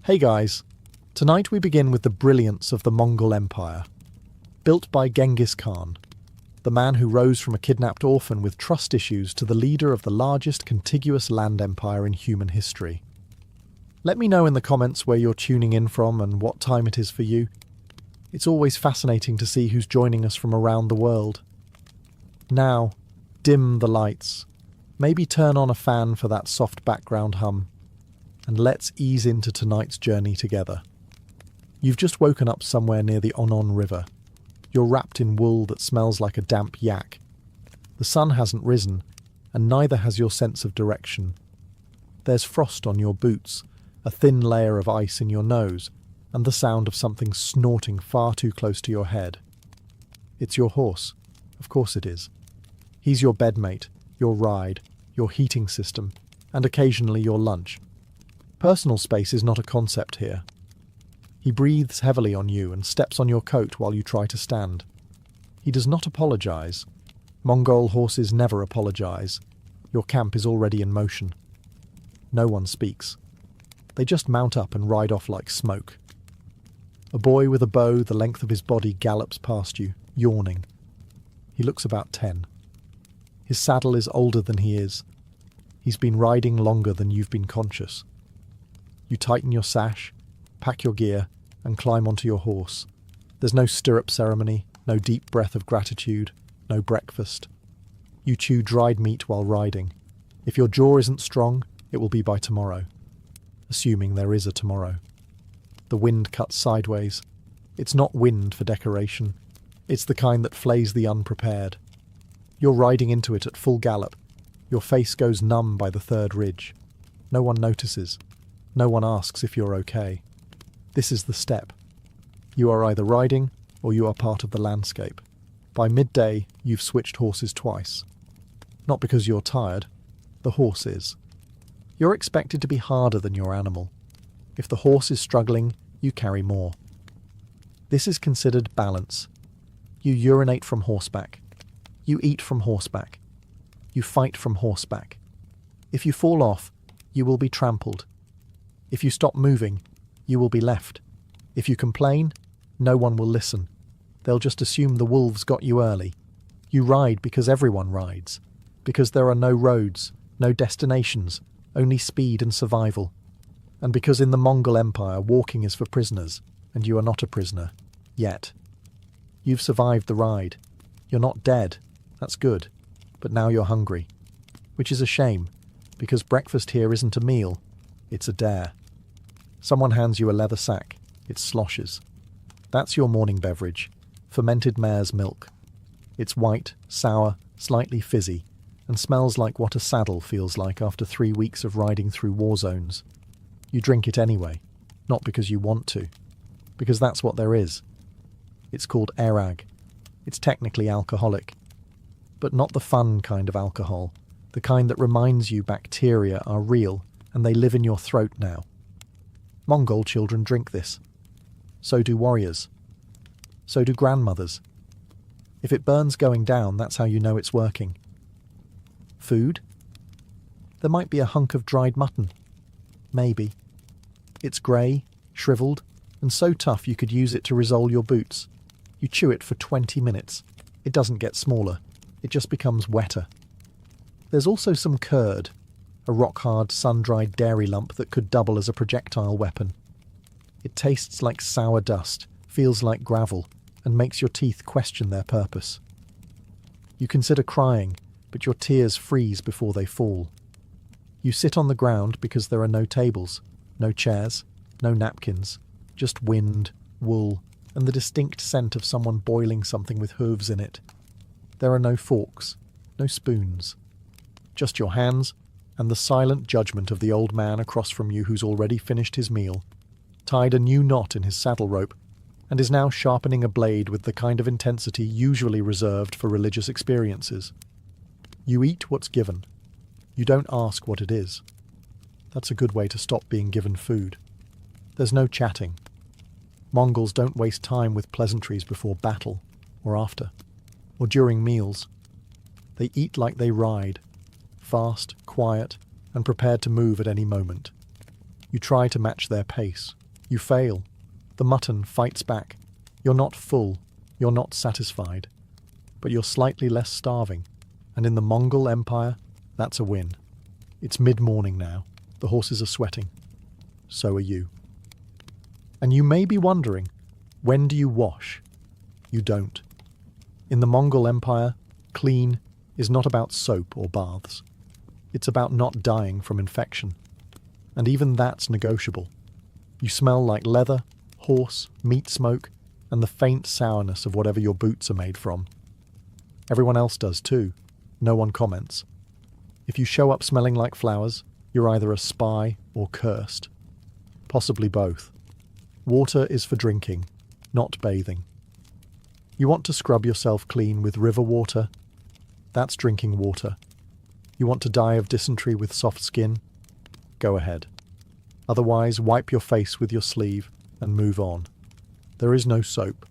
Hey guys, tonight we begin with the brilliance of the Mongol Empire. Built by Genghis Khan, the man who rose from a kidnapped orphan with trust issues to the leader of the largest contiguous land empire in human history. Let me know in the comments where you're tuning in from and what time it is for you. It's always fascinating to see who's joining us from around the world. Now, dim the lights. Maybe turn on a fan for that soft background hum. And let's ease into tonight's journey together. You've just woken up somewhere near the Onon River. You're wrapped in wool that smells like a damp yak. The sun hasn't risen, and neither has your sense of direction. There's frost on your boots, a thin layer of ice in your nose, and the sound of something snorting far too close to your head. It's your horse. Of course it is. He's your bedmate, your ride, your heating system, and occasionally your lunch. Personal space is not a concept here. He breathes heavily on you and steps on your coat while you try to stand. He does not apologize. Mongol horses never apologize. Your camp is already in motion. No one speaks. They just mount up and ride off like smoke. A boy with a bow the length of his body gallops past you, yawning. He looks about 10. His saddle is older than he is. He's been riding longer than you've been conscious. You tighten your sash, pack your gear, and climb onto your horse. There's no stirrup ceremony, no deep breath of gratitude, no breakfast. You chew dried meat while riding. If your jaw isn't strong, it will be by tomorrow. Assuming there is a tomorrow. The wind cuts sideways. It's not wind for decoration. It's the kind that flays the unprepared. You're riding into it at full gallop. Your face goes numb by the third ridge. No one notices. No one asks if you're okay. This is the step. You are either riding or you are part of the landscape. By midday, you've switched horses twice. Not because you're tired. The horse is. You're expected to be harder than your animal. If the horse is struggling, you carry more. This is considered balance. You urinate from horseback. You eat from horseback. You fight from horseback. If you fall off, you will be trampled. If you stop moving, you will be left. If you complain, no one will listen. They'll just assume the wolves got you early. You ride because everyone rides. Because there are no roads, no destinations, only speed and survival. And because in the Mongol Empire, walking is for prisoners, and you are not a prisoner. Yet. You've survived the ride. You're not dead. That's good. But now you're hungry. Which is a shame, because breakfast here isn't a meal. It's a dare. Someone hands you a leather sack. It sloshes. That's your morning beverage. Fermented mare's milk. It's white, sour, slightly fizzy, and smells like what a saddle feels like after 3 weeks of riding through war zones. You drink it anyway, not because you want to, because that's what there is. It's called erag. It's technically alcoholic. But not the fun kind of alcohol, the kind that reminds you bacteria are real and they live in your throat now. Mongol children drink this. So do warriors. So do grandmothers. If it burns going down, that's how you know it's working. Food? There might be a hunk of dried mutton. Maybe. It's grey, shriveled, and so tough you could use it to risole your boots. You chew it for 20 minutes. It doesn't get smaller. It just becomes wetter. There's also some curd, a rock-hard, sun-dried dairy lump that could double as a projectile weapon. It tastes like sour dust, feels like gravel, and makes your teeth question their purpose. You consider crying, but your tears freeze before they fall. You sit on the ground because there are no tables, no chairs, no napkins, just wind, wool, and the distinct scent of someone boiling something with hooves in it. There are no forks, no spoons. Just your hands and the silent judgment of the old man across from you who's already finished his meal, tied a new knot in his saddle rope, and is now sharpening a blade with the kind of intensity usually reserved for religious experiences. You eat what's given. You don't ask what it is. That's a good way to stop being given food. There's no chatting. Mongols don't waste time with pleasantries before battle, or after, or during meals. They eat like they ride, fast, quiet, and prepared to move at any moment. You try to match their pace. You fail. The mutton fights back. You're not full. You're not satisfied. But you're slightly less starving. And in the Mongol Empire, that's a win. It's mid-morning now. The horses are sweating. So are you. And you may be wondering, when do you wash? You don't. In the Mongol Empire, clean is not about soap or baths. It's about not dying from infection. And even that's negotiable. You smell like leather, horse, meat smoke, and the faint sourness of whatever your boots are made from. Everyone else does too. No one comments. If you show up smelling like flowers, you're either a spy or cursed. Possibly both. Water is for drinking, not bathing. You want to scrub yourself clean with river water? That's drinking water. You want to die of dysentery with soft skin? Go ahead. Otherwise, wipe your face with your sleeve and move on. There is no soap.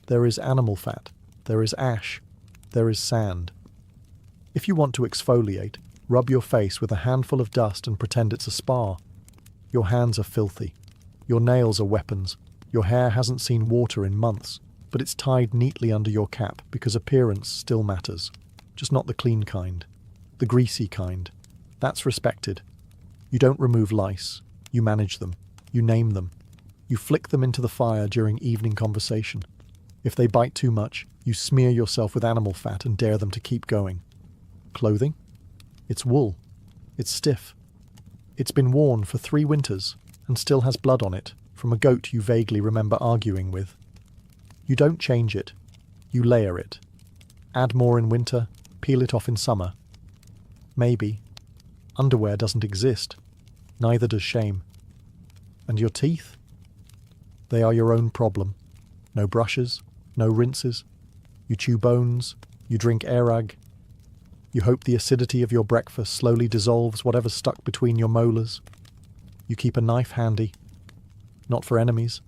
There is animal fat. There is ash. There is sand. If you want to exfoliate, rub your face with a handful of dust and pretend it's a spa. Your hands are filthy. Your nails are weapons. Your hair hasn't seen water in months, but it's tied neatly under your cap because appearance still matters. Just not the clean kind. The greasy kind. That's respected. You don't remove lice. You manage them. You name them. You flick them into the fire during evening conversation. If they bite too much, you smear yourself with animal fat and dare them to keep going. Clothing? It's wool. It's stiff. It's been worn for 3 winters and still has blood on it from a goat you vaguely remember arguing with. You don't change it. You layer it. Add more in winter, peel it off in summer. Maybe. Underwear doesn't exist. Neither does shame. And your teeth? They are your own problem. No brushes, no rinses. You chew bones, you drink airag. You hope the acidity of your breakfast slowly dissolves whatever's stuck between your molars. You keep a knife handy. Not for enemies,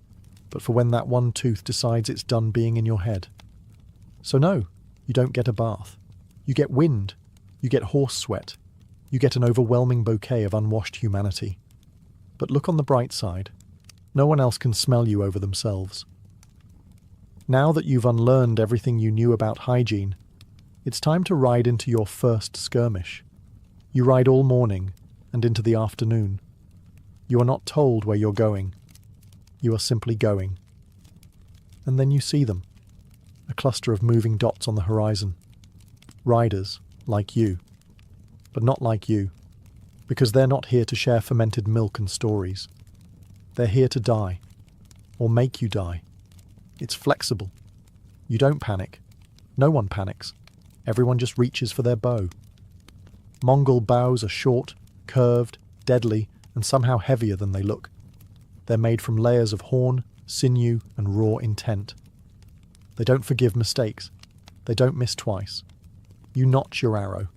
but for when that one tooth decides it's done being in your head. So no, you don't get a bath. You get wind. You get horse sweat. You get an overwhelming bouquet of unwashed humanity. But look on the bright side. No one else can smell you over themselves. Now that you've unlearned everything you knew about hygiene, it's time to ride into your first skirmish. You ride all morning and into the afternoon. You are not told where you're going. You are simply going. And then you see them. A cluster of moving dots on the horizon. Riders, like you. But not like you. Because they're not here to share fermented milk and stories. They're here to die. Or make you die. It's flexible. You don't panic. No one panics. Everyone just reaches for their bow. Mongol bows are short, curved, deadly, and somehow heavier than they look. They're made from layers of horn, sinew, and raw intent. They don't forgive mistakes. They don't miss twice. You notch your arrow.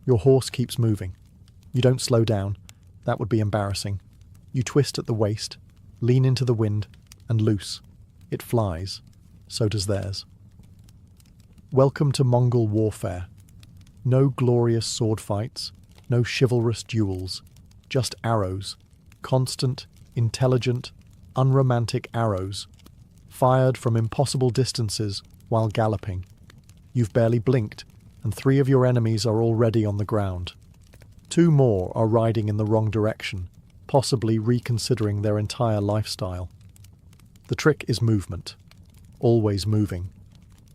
Your horse keeps moving. You don't slow down. That would be embarrassing. You twist at the waist, lean into the wind, and loose. It flies. So does theirs. Welcome to Mongol warfare. No glorious sword fights, no chivalrous duels, just arrows. Constant, intelligent, unromantic arrows, fired from impossible distances while galloping. You've barely blinked, and 3 of your enemies are already on the ground. 2 more are riding in the wrong direction, possibly reconsidering their entire lifestyle. The trick is movement. Always moving.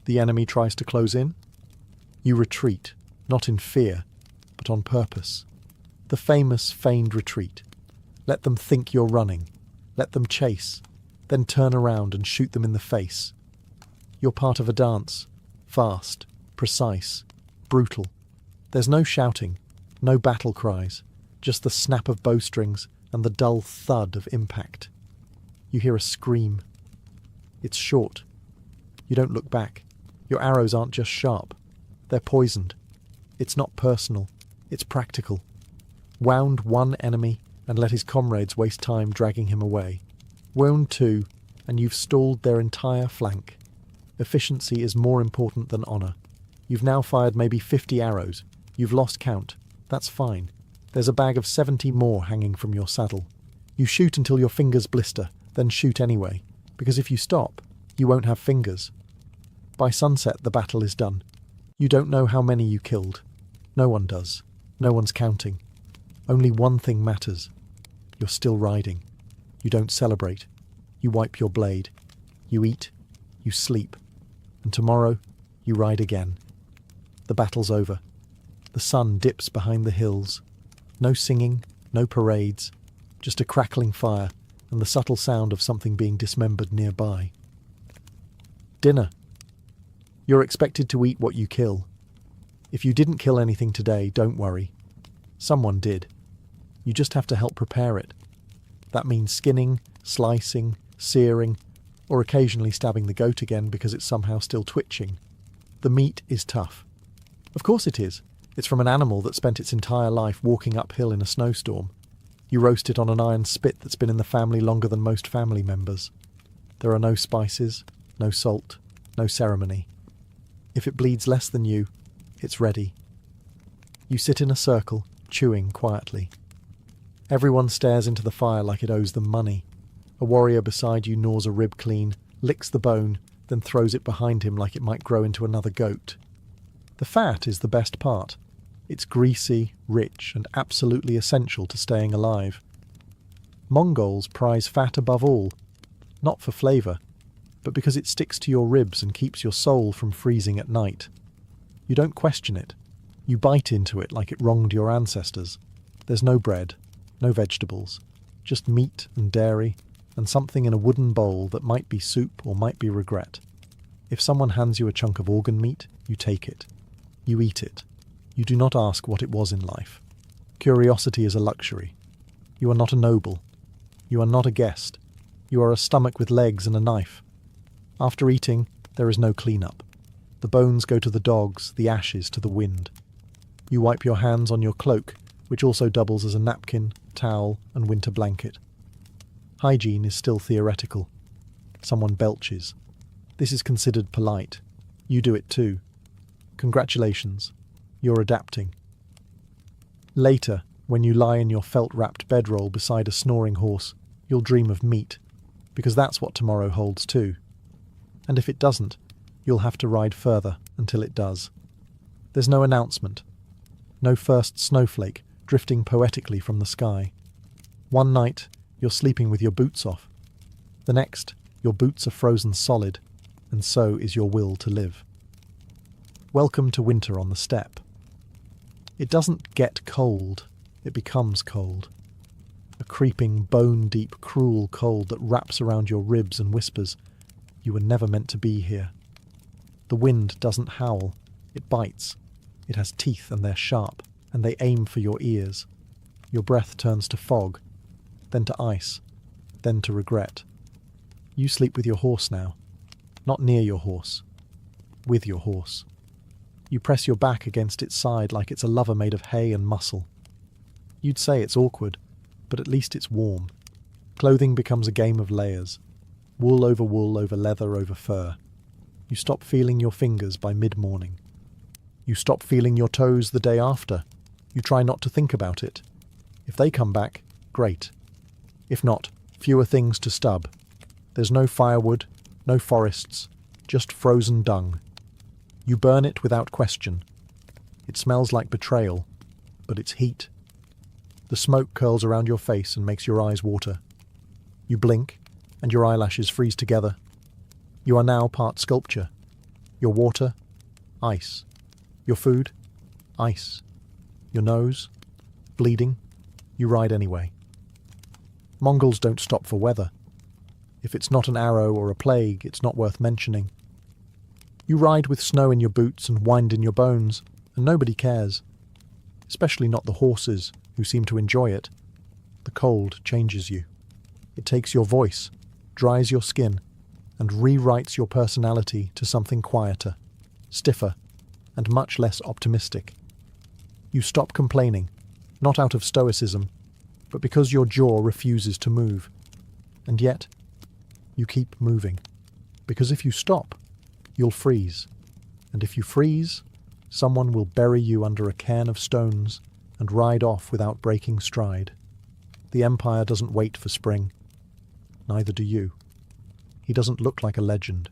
The enemy tries to close in. You retreat, not in fear, but on purpose. The famous feigned retreat. Let them think you're running. Let them chase. Then turn around and shoot them in the face. You're part of a dance. Fast, precise, brutal. There's no shouting, no battle cries, just the snap of bowstrings and the dull thud of impact. You hear a scream. It's short. You don't look back. Your arrows aren't just sharp. They're poisoned. It's not personal. It's practical. Wound 1 enemy and let his comrades waste time dragging him away. Wound 2, and you've stalled their entire flank. Efficiency is more important than honour. You've now fired maybe 50 arrows. You've lost count. That's fine. There's a bag of 70 more hanging from your saddle. You shoot until your fingers blister, then shoot anyway, because if you stop, you won't have fingers. By sunset, the battle is done. You don't know how many you killed. No one does. No one's counting. Only one thing matters. You're still riding. You don't celebrate. You wipe your blade. You eat. You sleep. And tomorrow, you ride again. The battle's over. The sun dips behind the hills. No singing, no parades, just a crackling fire and the subtle sound of something being dismembered nearby. Dinner. You're expected to eat what you kill. If you didn't kill anything today, don't worry. Someone did. You just have to help prepare it. That means skinning, slicing, searing, or occasionally stabbing the goat again because it's somehow still twitching. The meat is tough. Of course it is. It's from an animal that spent its entire life walking uphill in a snowstorm. You roast it on an iron spit that's been in the family longer than most family members. There are no spices, no salt, no ceremony. If it bleeds less than you, it's ready. You sit in a circle, chewing quietly. Everyone stares into the fire like it owes them money. A warrior beside you gnaws a rib clean, licks the bone, then throws it behind him like it might grow into another goat. The fat is the best part. It's greasy, rich, and absolutely essential to staying alive. Mongols prize fat above all, not for flavour, but because it sticks to your ribs and keeps your soul from freezing at night. You don't question it. You bite into it like it wronged your ancestors. There's no bread, no vegetables, just meat and dairy, and something in a wooden bowl that might be soup or might be regret. If someone hands you a chunk of organ meat, you take it. You eat it. You do not ask what it was in life. Curiosity is a luxury. You are not a noble. You are not a guest. You are a stomach with legs and a knife. After eating, there is no clean-up. The bones go to the dogs, the ashes to the wind. You wipe your hands on your cloak, which also doubles as a napkin, towel, and winter blanket. Hygiene is still theoretical. Someone belches. This is considered polite. You do it too. Congratulations. You're adapting. Later, when you lie in your felt-wrapped bedroll beside a snoring horse, you'll dream of meat, because that's what tomorrow holds too. And if it doesn't, you'll have to ride further until it does. There's no announcement. No first snowflake drifting poetically from the sky. One night, you're sleeping with your boots off. The next, your boots are frozen solid, and so is your will to live. Welcome to winter on the steppe. It doesn't get cold, it becomes cold. A creeping, bone-deep, cruel cold that wraps around your ribs and whispers, "You were never meant to be here." The wind doesn't howl, it bites. It has teeth and they're sharp, and they aim for your ears. Your breath turns to fog, then to ice, then to regret. You sleep with your horse now. Not near your horse. With your horse. You press your back against its side like it's a lover made of hay and muscle. You'd say it's awkward, but at least it's warm. Clothing becomes a game of layers. Wool over leather over fur. You stop feeling your fingers by mid-morning. You stop feeling your toes the day after. You try not to think about it. If they come back, great. If not, fewer things to stub. There's no firewood, no forests, just frozen dung. You burn it without question. It smells like betrayal, but it's heat. The smoke curls around your face and makes your eyes water. You blink, and your eyelashes freeze together. You are now part sculpture. Your water, ice. Your food, ice. Your nose, bleeding. You ride anyway. Mongols don't stop for weather. If it's not an arrow or a plague, it's not worth mentioning. You ride with snow in your boots and wind in your bones, and nobody cares. Especially not the horses, who seem to enjoy it. The cold changes you. It takes your voice, dries your skin, and rewrites your personality to something quieter, stiffer, and much less optimistic. You stop complaining, not out of stoicism, but because your jaw refuses to move. And yet, you keep moving. Because if you stop, you'll freeze. And if you freeze, someone will bury you under a cairn of stones and ride off without breaking stride. The Empire doesn't wait for spring. Neither do you. He doesn't look like a legend.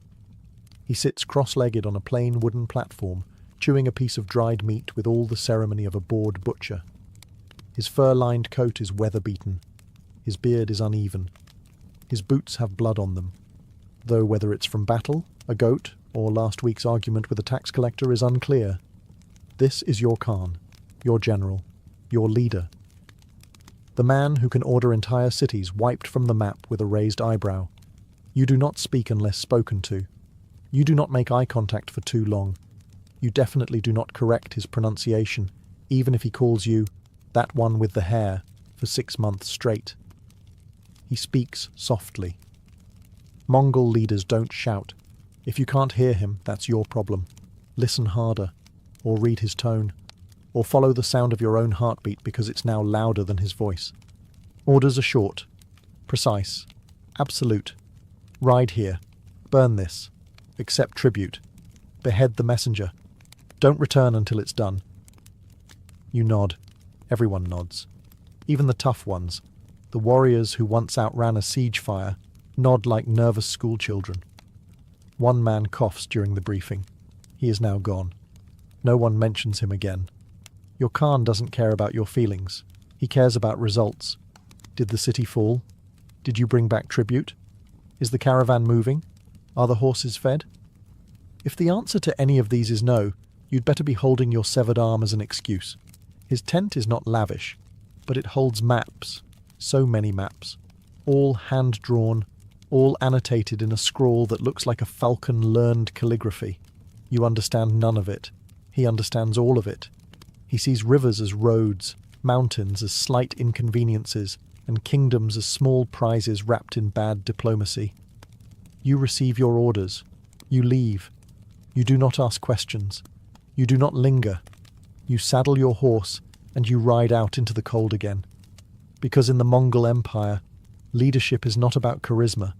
He sits cross-legged on a plain wooden platform, chewing a piece of dried meat with all the ceremony of a bored butcher. His fur-lined coat is weather-beaten. His beard is uneven. His boots have blood on them, though whether it's from battle, a goat, or last week's argument with a tax collector is unclear. This is your Khan, your general, your leader. The man who can order entire cities wiped from the map with a raised eyebrow. You do not speak unless spoken to. You do not make eye contact for too long. You definitely do not correct his pronunciation, even if he calls you that one with the hair for 6 months straight. He speaks softly. Mongol leaders don't shout. If you can't hear him, that's your problem. Listen harder, or read his tone, or follow the sound of your own heartbeat because it's now louder than his voice. Orders are short, precise, absolute. Ride here. Burn this. Accept tribute. Behead the messenger. Don't return until it's done. You nod. Everyone nods. Even the tough ones, the warriors who once outran a siege fire, nod like nervous schoolchildren. One man coughs during the briefing. He is now gone. No one mentions him again. Your Khan doesn't care about your feelings. He cares about results. Did the city fall? Did you bring back tribute? Is the caravan moving? Are the horses fed? If the answer to any of these is no, you'd better be holding your severed arm as an excuse. His tent is not lavish, but it holds maps, so many maps, all hand-drawn, all annotated in a scrawl that looks like a falcon-learned calligraphy. You understand none of it. He understands all of it. He sees rivers as roads, mountains as slight inconveniences, and kingdoms as small prizes wrapped in bad diplomacy. You receive your orders. You leave. You do not ask questions. You do not linger. You saddle your horse, and you ride out into the cold again. Because in the Mongol Empire, leadership is not about charisma.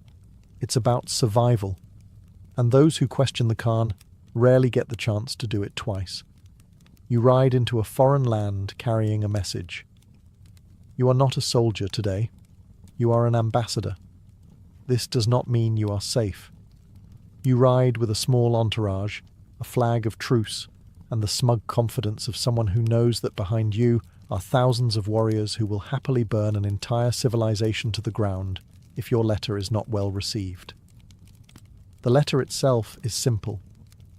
It's about survival. And those who question the Khan rarely get the chance to do it twice. You ride into a foreign land carrying a message. You are not a soldier today. You are an ambassador. This does not mean you are safe. You ride with a small entourage, a flag of truce, and the smug confidence of someone who knows that behind you are thousands of warriors who will happily burn an entire civilization to the ground if your letter is not well received. The letter itself is simple,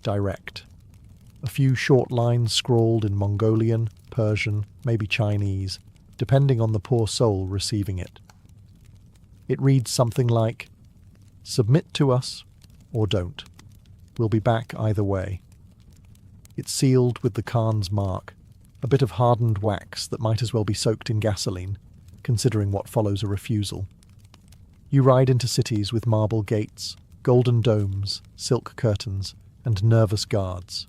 direct. A few short lines scrawled in Mongolian, Persian, maybe Chinese, depending on the poor soul receiving it. It reads something like, "Submit to us, or don't. We'll be back either way." It's sealed with the Khan's mark, a bit of hardened wax that might as well be soaked in gasoline, considering what follows a refusal. You ride into cities with marble gates, golden domes, silk curtains, and nervous guards.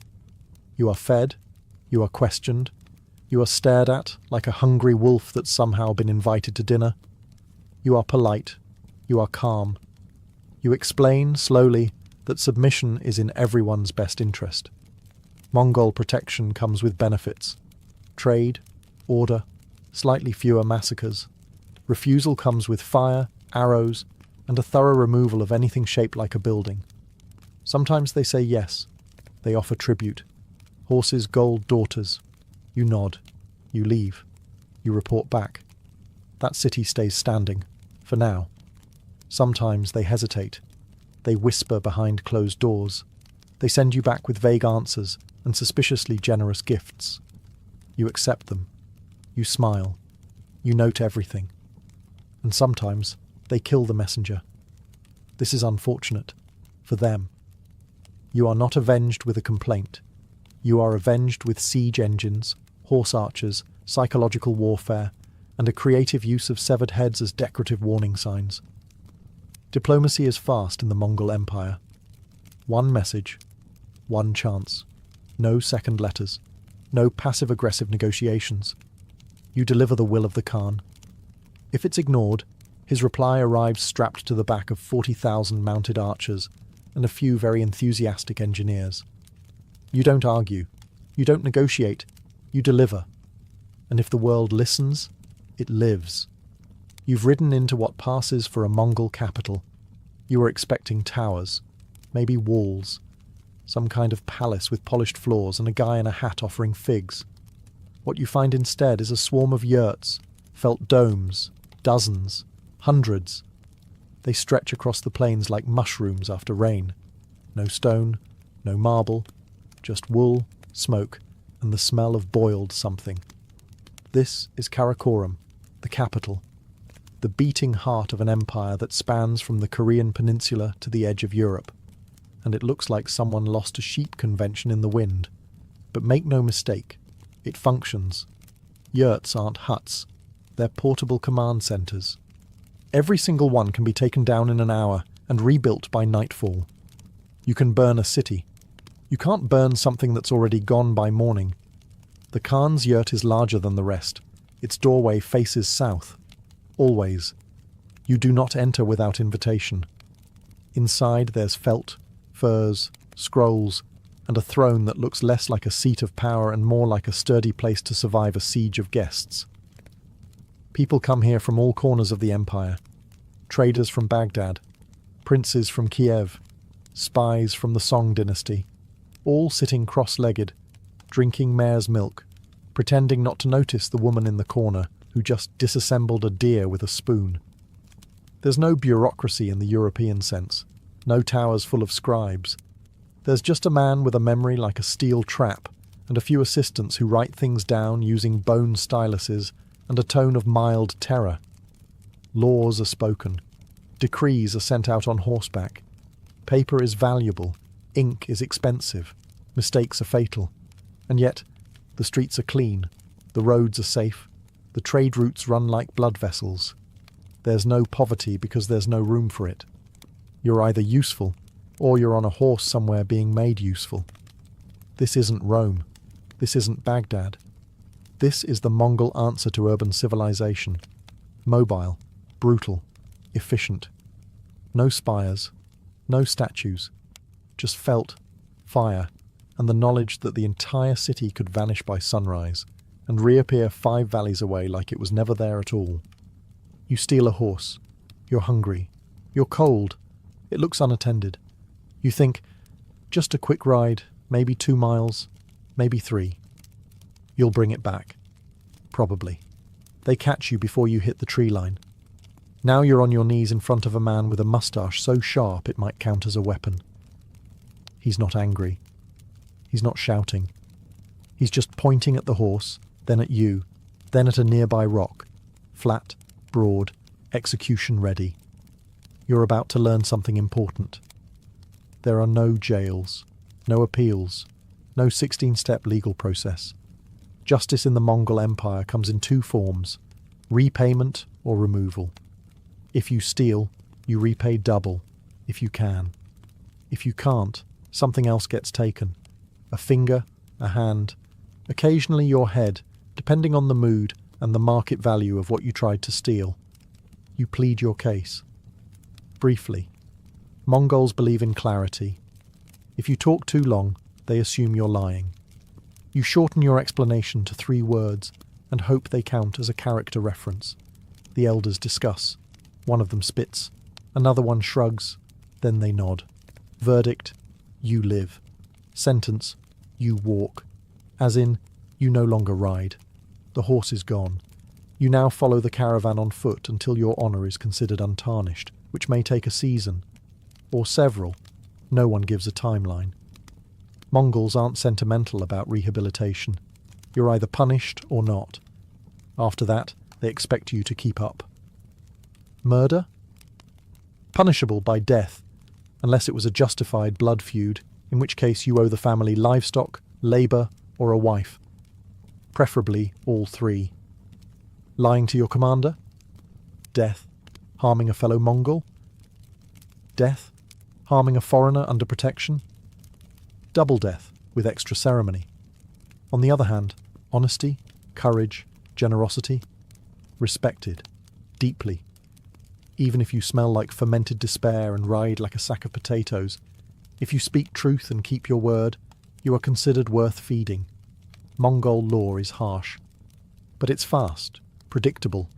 You are fed, you are questioned, you are stared at like a hungry wolf that's somehow been invited to dinner. You are polite, you are calm. You explain, slowly, that submission is in everyone's best interest. Mongol protection comes with benefits. Trade, order, slightly fewer massacres. Refusal comes with fire, arrows, and a thorough removal of anything shaped like a building. Sometimes they say yes. They offer tribute. Horses, gold, daughters. You nod. You leave. You report back. That city stays standing, for now. Sometimes they hesitate. They whisper behind closed doors. They send you back with vague answers and suspiciously generous gifts. You accept them. You smile. You note everything. And sometimes they kill the messenger. This is unfortunate. For them. You are not avenged with a complaint. You are avenged with siege engines, horse archers, psychological warfare, and a creative use of severed heads as decorative warning signs. Diplomacy is fast in the Mongol Empire. One message, one chance. No second letters. No passive-aggressive negotiations. You deliver the will of the Khan. If it's ignored, his reply arrives strapped to the back of 40,000 mounted archers and a few very enthusiastic engineers. You don't argue. You don't negotiate. You deliver. And if the world listens, it lives. You've ridden into what passes for a Mongol capital. You were expecting towers, maybe walls, some kind of palace with polished floors and a guy in a hat offering figs. What you find instead is a swarm of yurts, felt domes, dozens, hundreds. They stretch across the plains like mushrooms after rain. No stone, no marble, just wool, smoke, and the smell of boiled something. This is Karakoram, the capital, the beating heart of an empire that spans from the Korean peninsula to the edge of Europe. And it looks like someone lost a sheep convention in the wind. But make no mistake, it functions. Yurts aren't huts, they're portable command centres. Every single one can be taken down in an hour and rebuilt by nightfall. You can burn a city. You can't burn something that's already gone by morning. The Khan's yurt is larger than the rest. Its doorway faces south. Always. You do not enter without invitation. Inside there's felt, furs, scrolls, and a throne that looks less like a seat of power and more like a sturdy place to survive a siege of guests. People come here from all corners of the empire. Traders from Baghdad, princes from Kiev, spies from the Song dynasty, all sitting cross-legged, drinking mare's milk, pretending not to notice the woman in the corner who just disassembled a deer with a spoon. There's no bureaucracy in the European sense, no towers full of scribes. There's just a man with a memory like a steel trap and a few assistants who write things down using bone styluses and a tone of mild terror. Laws are spoken. Decrees are sent out on horseback. Paper is valuable. Ink is expensive. Mistakes are fatal. And yet, the streets are clean. The roads are safe. The trade routes run like blood vessels. There's no poverty because there's no room for it. You're either useful, or you're on a horse somewhere being made useful. This isn't Rome. This isn't Baghdad. This is the Mongol answer to urban civilization. Mobile, brutal, efficient. No spires, no statues, just felt, fire, and the knowledge that the entire city could vanish by sunrise and reappear 5 valleys away like it was never there at all. You steal a horse. You're hungry. You're cold. It looks unattended. You think, just a quick ride, maybe 2 miles, maybe 3. You'll bring it back. Probably. They catch you before you hit the tree line. Now you're on your knees in front of a man with a moustache so sharp it might count as a weapon. He's not angry. He's not shouting. He's just pointing at the horse, then at you, then at a nearby rock. Flat, broad, execution ready. You're about to learn something important. There are no jails, no appeals, no 16-step legal process. Justice in the Mongol Empire comes in 2 forms, repayment or removal. If you steal, you repay double, if you can. If you can't, something else gets taken. A finger, a hand, occasionally your head, depending on the mood and the market value of what you tried to steal. You plead your case. Briefly, Mongols believe in clarity. If you talk too long, they assume you're lying. You shorten your explanation to 3 words and hope they count as a character reference. The elders discuss. One of them spits. Another one shrugs. Then they nod. Verdict, you live. Sentence, you walk. As in, you no longer ride. The horse is gone. You now follow the caravan on foot until your honour is considered untarnished, which may take a season. Or several. No one gives a timeline. Mongols aren't sentimental about rehabilitation. You're either punished or not. After that, they expect you to keep up. Murder? Punishable by death, unless it was a justified blood feud, in which case you owe the family livestock, labour, or a wife. Preferably all 3. Lying to your commander? Death. Harming a fellow Mongol? Death. Harming a foreigner under protection? Double death, with extra ceremony. On the other hand, honesty, courage, generosity, respected, deeply. Even if you smell like fermented despair and ride like a sack of potatoes, if you speak truth and keep your word, you are considered worth feeding. Mongol law is harsh. But it's fast, predictable,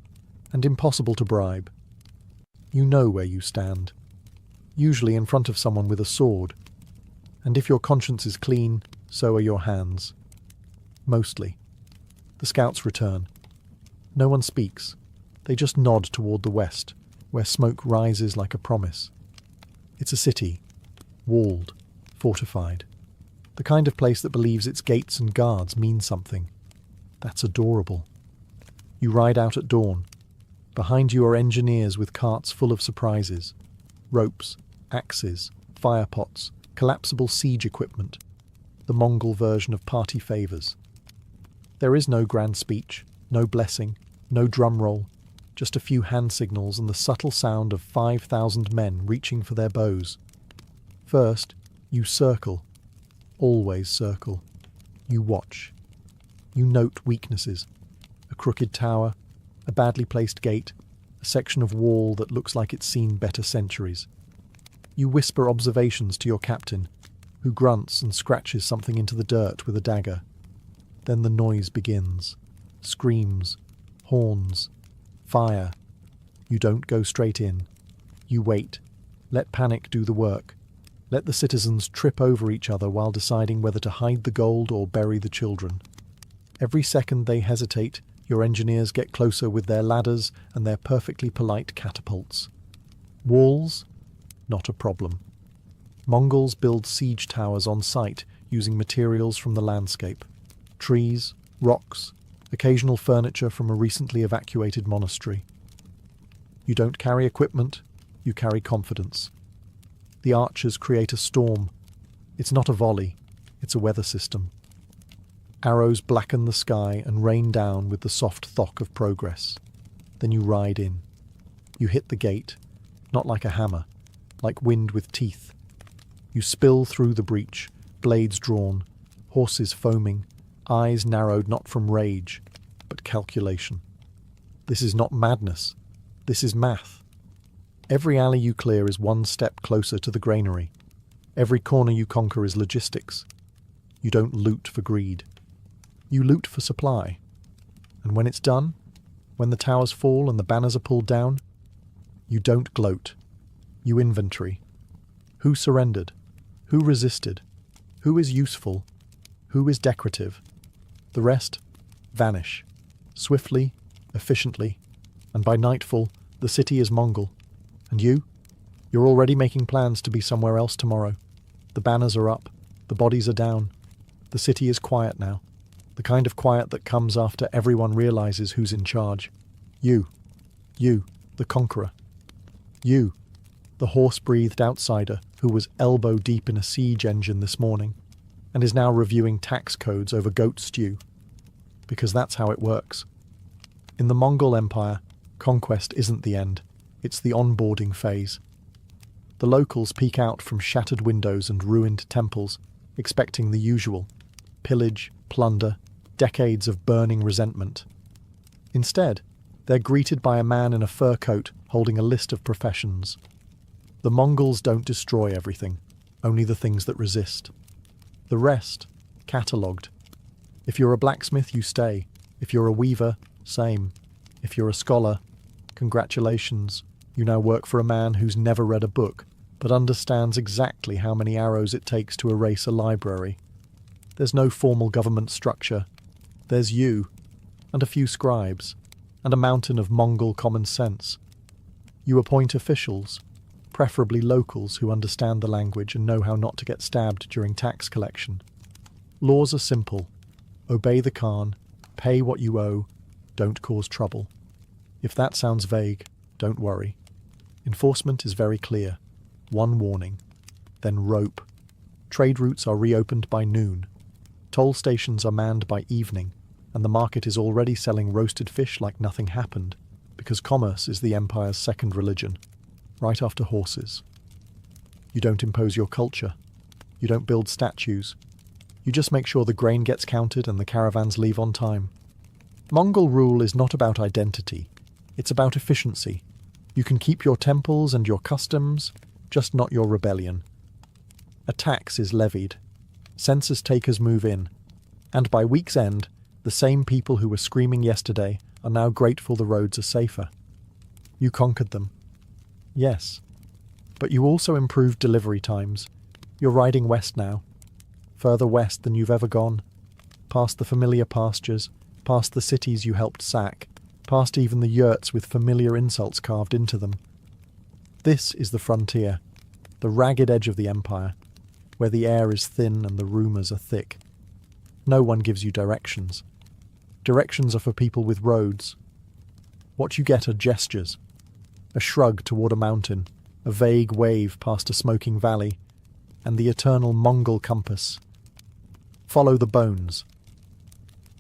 and impossible to bribe. You know where you stand, usually in front of someone with a sword, and if your conscience is clean, so are your hands. Mostly. The scouts return. No one speaks. They just nod toward the west, where smoke rises like a promise. It's a city, walled, fortified. The kind of place that believes its gates and guards mean something. That's adorable. You ride out at dawn. Behind you are engineers with carts full of surprises. Ropes, axes, fire pots, collapsible siege equipment. The Mongol version of party favours. There is no grand speech, no blessing, no drum roll, just a few hand signals and the subtle sound of 5,000 men reaching for their bows. First, you circle. Always circle. You watch. You note weaknesses. A crooked tower, a badly placed gate, a section of wall that looks like it's seen better centuries. You whisper observations to your captain, who grunts and scratches something into the dirt with a dagger. Then the noise begins. Screams, horns, fire. You don't go straight in. You wait. Let panic do the work. Let the citizens trip over each other while deciding whether to hide the gold or bury the children. Every second they hesitate, your engineers get closer with their ladders and their perfectly polite catapults. Walls? Not a problem. Mongols build siege towers on site using materials from the landscape. Trees, rocks, occasional furniture from a recently evacuated monastery. You don't carry equipment, you carry confidence. The archers create a storm. It's not a volley, it's a weather system. Arrows blacken the sky and rain down with the soft thock of progress. Then you ride in. You hit the gate, not like a hammer, like wind with teeth. You spill through the breach, blades drawn, horses foaming, eyes narrowed not from rage, but calculation. This is not madness. This is math. Every alley you clear is one step closer to the granary. Every corner you conquer is logistics. You don't loot for greed. You loot for supply. And when it's done, when the towers fall and the banners are pulled down, you don't gloat. You inventory. Who surrendered? Who resisted? Who is useful? Who is decorative? The rest vanish. Swiftly, efficiently, and by nightfall, the city is Mongol. And you? You're already making plans to be somewhere else tomorrow. The banners are up. The bodies are down. The city is quiet now. The kind of quiet that comes after everyone realizes who's in charge. You, the conqueror. You, the horse-breathed outsider who was elbow-deep in a siege engine this morning and is now reviewing tax codes over goat stew. Because that's how it works. In the Mongol Empire, conquest isn't the end. It's the onboarding phase. The locals peek out from shattered windows and ruined temples, expecting the usual: pillage, plunder, decades of burning resentment. Instead, they're greeted by a man in a fur coat holding a list of professions. The Mongols don't destroy everything, only the things that resist. The rest, catalogued. If you're a blacksmith, you stay. If you're a weaver, same. If you're a scholar, congratulations. You now work for a man who's never read a book, but understands exactly how many arrows it takes to erase a library. There's no formal government structure. There's you, and a few scribes, and a mountain of Mongol common sense. You appoint officials, preferably locals who understand the language and know how not to get stabbed during tax collection. Laws are simple. Obey the Khan, pay what you owe, don't cause trouble. If that sounds vague, don't worry. Enforcement is very clear. One warning. Then rope. Trade routes are reopened by noon. Toll stations are manned by evening, and the market is already selling roasted fish like nothing happened, because commerce is the empire's second religion, right after horses. You don't impose your culture. You don't build statues. You just make sure the grain gets counted and the caravans leave on time. Mongol rule is not about identity. It's about efficiency. You can keep your temples and your customs, just not your rebellion. A tax is levied. Census takers move in. And by week's end, the same people who were screaming yesterday are now grateful the roads are safer. You conquered them. Yes. But you also improved delivery times. You're riding west now. Further west than you've ever gone. Past the familiar pastures, past the cities you helped sack, past even the yurts with familiar insults carved into them. This is the frontier, the ragged edge of the empire, where the air is thin and the rumours are thick. No one gives you directions. Directions are for people with roads. What you get are gestures. A shrug toward a mountain, a vague wave past a smoking valley, and the eternal Mongol compass. Follow the bones.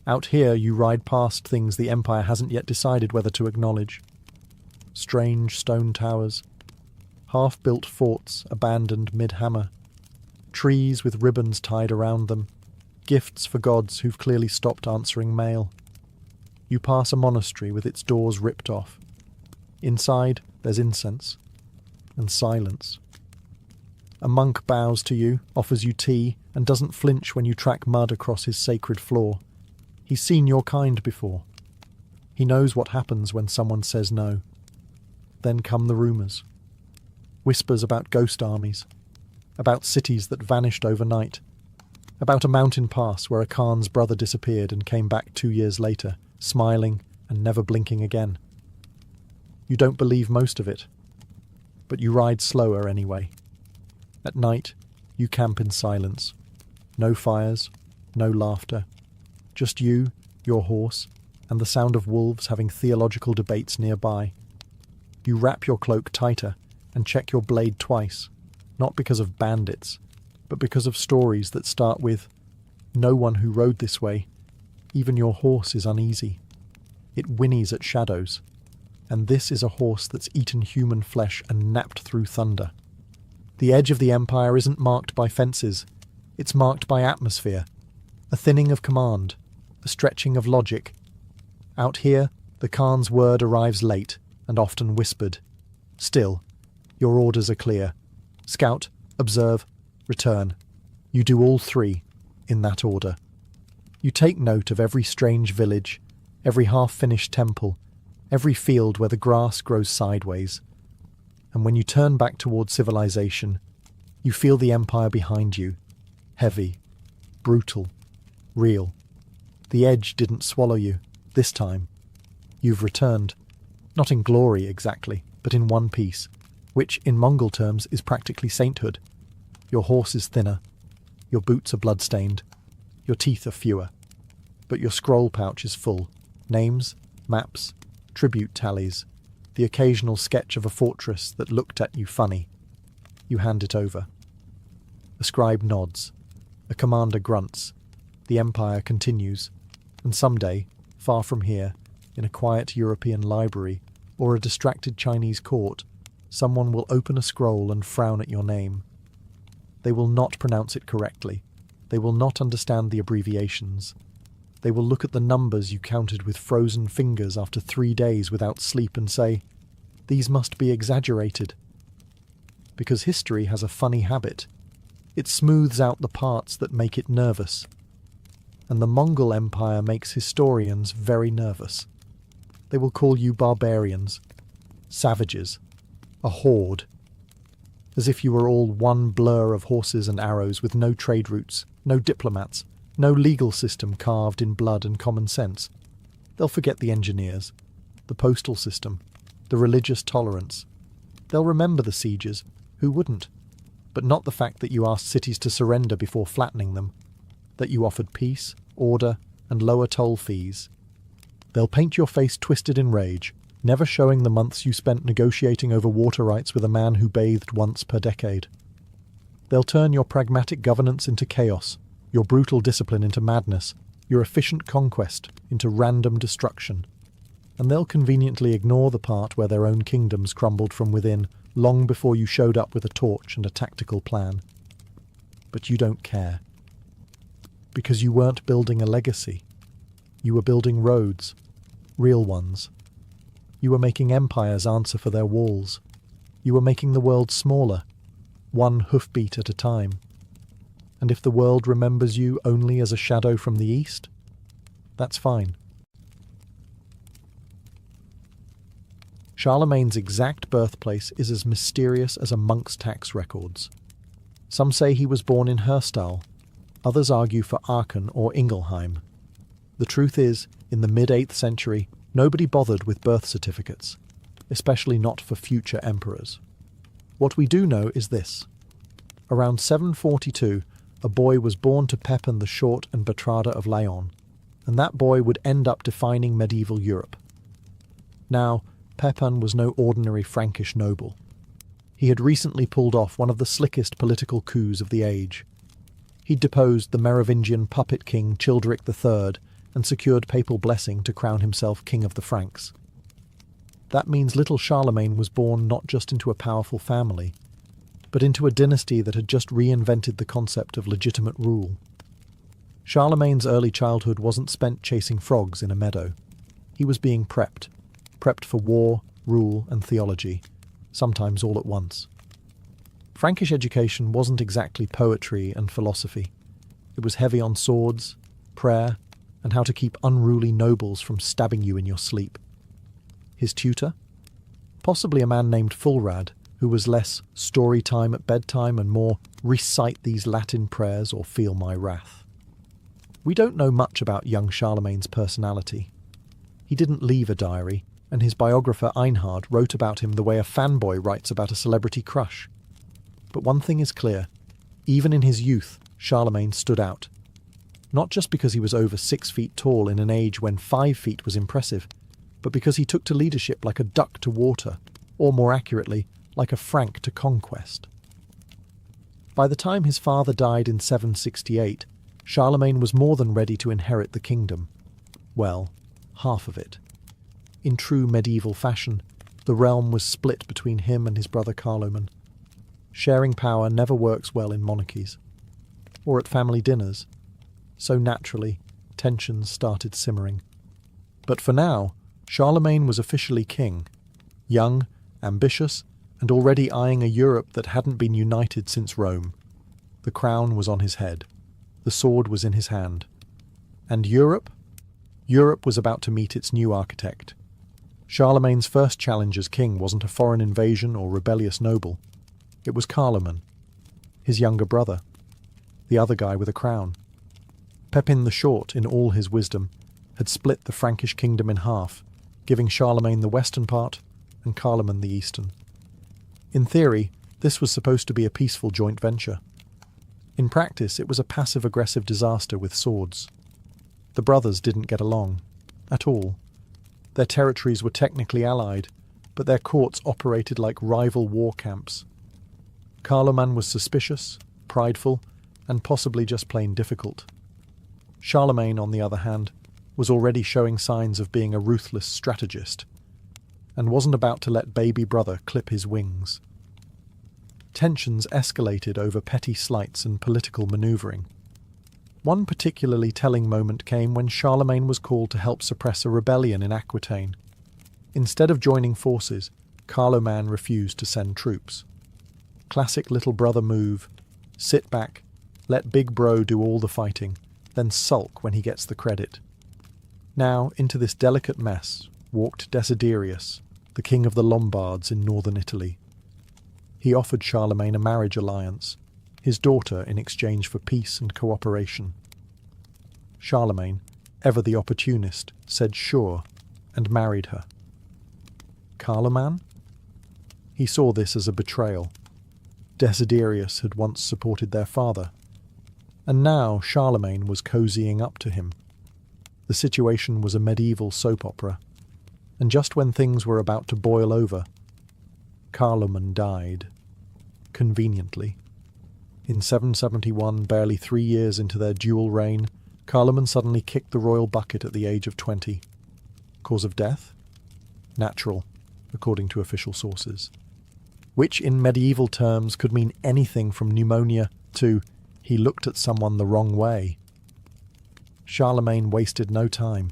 Out here you ride past things the Empire hasn't yet decided whether to acknowledge. Strange stone towers, half-built forts abandoned mid-hammer, trees with ribbons tied around them, gifts for gods who've clearly stopped answering mail. You pass a monastery with its doors ripped off. Inside, there's incense and silence. A monk bows to you, offers you tea, and doesn't flinch when you track mud across his sacred floor. He's seen your kind before. He knows what happens when someone says no. Then come the rumours. Whispers about ghost armies, about cities that vanished overnight, about a mountain pass where a Khan's brother disappeared and came back 2 years later, smiling and never blinking again. You don't believe most of it, but you ride slower anyway. At night, you camp in silence. No fires, no laughter. Just you, your horse, and the sound of wolves having theological debates nearby. You wrap your cloak tighter and check your blade twice, not because of bandits, but because of stories that start with, "No one who rode this way. Even your horse is uneasy. It whinnies at shadows. And this is a horse that's eaten human flesh and napped through thunder." The edge of the empire isn't marked by fences. It's marked by atmosphere, a thinning of command, a stretching of logic. Out here, the Khan's word arrives late and often whispered. Still, your orders are clear. Scout, observe, return. You do all three, in that order. You take note of every strange village, every half-finished temple, every field where the grass grows sideways. And when you turn back toward civilization, you feel the empire behind you, heavy, brutal, real. The edge didn't swallow you, this time. You've returned, not in glory exactly, but in one piece, which, in Mongol terms, is practically sainthood. Your horse is thinner, your boots are blood-stained, your teeth are fewer, but your scroll pouch is full. Names, maps, tribute tallies, the occasional sketch of a fortress that looked at you funny. You hand it over. A scribe nods. A commander grunts. The empire continues. And someday, far from here, in a quiet European library or a distracted Chinese court, someone will open a scroll and frown at your name. They will not pronounce it correctly. They will not understand the abbreviations. They will look at the numbers you counted with frozen fingers after 3 days without sleep and say, "These must be exaggerated." Because history has a funny habit. It smooths out the parts that make it nervous. And the Mongol Empire makes historians very nervous. They will call you barbarians, savages, a horde. As if you were all one blur of horses and arrows with no trade routes, no diplomats, no legal system carved in blood and common sense. They'll forget the engineers, the postal system, the religious tolerance. They'll remember the sieges, who wouldn't? But not the fact that you asked cities to surrender before flattening them, that you offered peace, order, and lower toll fees. They'll paint your face twisted in rage, never showing the months you spent negotiating over water rights with a man who bathed once per decade. They'll turn your pragmatic governance into chaos, your brutal discipline into madness, your efficient conquest into random destruction. And they'll conveniently ignore the part where their own kingdoms crumbled from within long before you showed up with a torch and a tactical plan. But you don't care. Because you weren't building a legacy. You were building roads, real ones. You were making empires answer for their walls. You were making the world smaller, one hoofbeat at a time. And if the world remembers you only as a shadow from the east, that's fine. Charlemagne's exact birthplace is as mysterious as a monk's tax records. Some say he was born in Herstal, others argue for Aachen or Ingelheim. The truth is, in the mid-8th century, nobody bothered with birth certificates, especially not for future emperors. What we do know is this. Around 742, a boy was born to Pepin the Short and Bertrada of Laon, and that boy would end up defining medieval Europe. Now, Pepin was no ordinary Frankish noble. He had recently pulled off one of the slickest political coups of the age. He'd deposed the Merovingian puppet king Childeric III and secured papal blessing to crown himself king of the Franks. That means little Charlemagne was born not just into a powerful family, but into a dynasty that had just reinvented the concept of legitimate rule. Charlemagne's early childhood wasn't spent chasing frogs in a meadow. He was being prepped for war, rule, and theology, sometimes all at once. Frankish education wasn't exactly poetry and philosophy. It was heavy on swords, prayer, and how to keep unruly nobles from stabbing you in your sleep. His tutor? Possibly a man named Fulrad, who was less story time at bedtime and more recite these Latin prayers or feel my wrath. We don't know much about young Charlemagne's personality. He didn't leave a diary, and his biographer Einhard wrote about him the way a fanboy writes about a celebrity crush. But one thing is clear, even in his youth, Charlemagne stood out. Not just because he was over 6 feet tall in an age when 5 feet was impressive, but because he took to leadership like a duck to water, or more accurately, like a Frank to conquest. By the time his father died in 768, Charlemagne was more than ready to inherit the kingdom. Well, half of it. In true medieval fashion, the realm was split between him and his brother Carloman. Sharing power never works well in monarchies, or at family dinners, so naturally, tensions started simmering. But for now, Charlemagne was officially king, young, ambitious, and already eyeing a Europe that hadn't been united since Rome. The crown was on his head. The sword was in his hand. And Europe? Europe was about to meet its new architect. Charlemagne's first challenge as king wasn't a foreign invasion or rebellious noble. It was Carloman, his younger brother, the other guy with a crown. Pepin the Short, in all his wisdom, had split the Frankish kingdom in half, giving Charlemagne the western part and Carloman the eastern. In theory, this was supposed to be a peaceful joint venture. In practice, it was a passive-aggressive disaster with swords. The brothers didn't get along, at all. Their territories were technically allied, but their courts operated like rival war camps. Carloman was suspicious, prideful, and possibly just plain difficult. Charlemagne, on the other hand, was already showing signs of being a ruthless strategist, and wasn't about to let baby brother clip his wings. Tensions escalated over petty slights and political manoeuvring. One particularly telling moment came when Charlemagne was called to help suppress a rebellion in Aquitaine. Instead of joining forces, Carloman refused to send troops. Classic little brother move: sit back, let big bro do all the fighting, then sulk when he gets the credit. Now, into this delicate mess walked Desiderius, the king of the Lombards in northern Italy. He offered Charlemagne a marriage alliance, his daughter in exchange for peace and cooperation. Charlemagne, ever the opportunist, said sure, and married her. Carloman? He saw this as a betrayal. Desiderius had once supported their father, and now Charlemagne was cozying up to him. The situation was a medieval soap opera, and just when things were about to boil over, Carloman died. Conveniently. In 771, barely 3 years into their dual reign, Carloman suddenly kicked the royal bucket at the age of 20. Cause of death? Natural, according to official sources. Which in medieval terms could mean anything from pneumonia to he looked at someone the wrong way. Charlemagne wasted no time.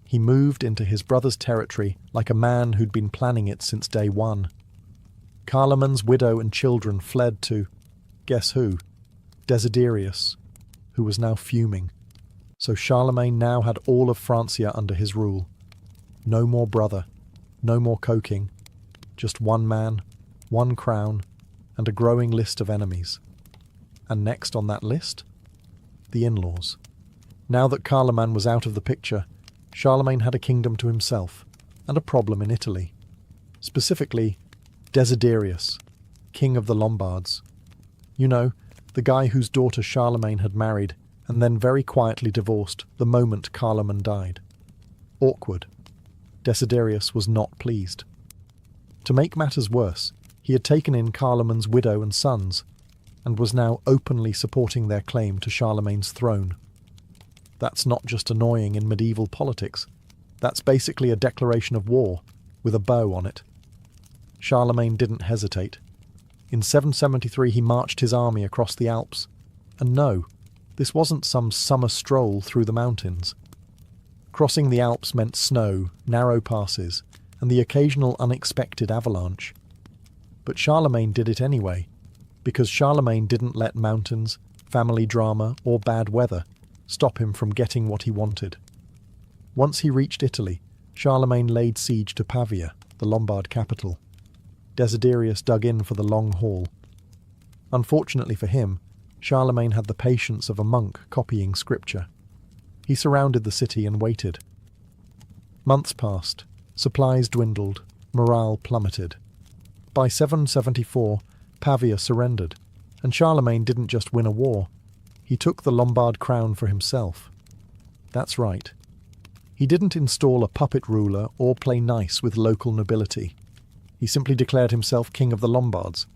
He moved into his brother's territory like a man who'd been planning it since day one. Carloman's widow and children fled to, guess who? Desiderius, who was now fuming. So Charlemagne now had all of Francia under his rule. No more brother, no more coking, Just one man, one crown, and a growing list of enemies. And next on that list? The in-laws. Now that Carloman was out of the picture, Charlemagne had a kingdom to himself, and a problem in Italy. Specifically, Desiderius, king of the Lombards. You know, the guy whose daughter Charlemagne had married and then very quietly divorced the moment Carloman died. Awkward. Desiderius was not pleased. To make matters worse, he had taken in Carloman's widow and sons, and was now openly supporting their claim to Charlemagne's throne. That's not just annoying in medieval politics. That's basically a declaration of war, with a bow on it. Charlemagne didn't hesitate. In 773 he marched his army across the Alps. And no, this wasn't some summer stroll through the mountains. Crossing the Alps meant snow, narrow passes, and the occasional unexpected avalanche. But Charlemagne did it anyway, because Charlemagne didn't let mountains, family drama, or bad weather stop him from getting what he wanted. Once he reached Italy, Charlemagne laid siege to Pavia, the Lombard capital. Desiderius dug in for the long haul. Unfortunately for him, Charlemagne had the patience of a monk copying scripture. He surrounded the city and waited. Months passed, supplies dwindled, morale plummeted. By 774, Pavia surrendered, and Charlemagne didn't just win a war, he took the Lombard crown for himself. That's right. He didn't install a puppet ruler or play nice with local nobility. He simply declared himself king of the Lombards.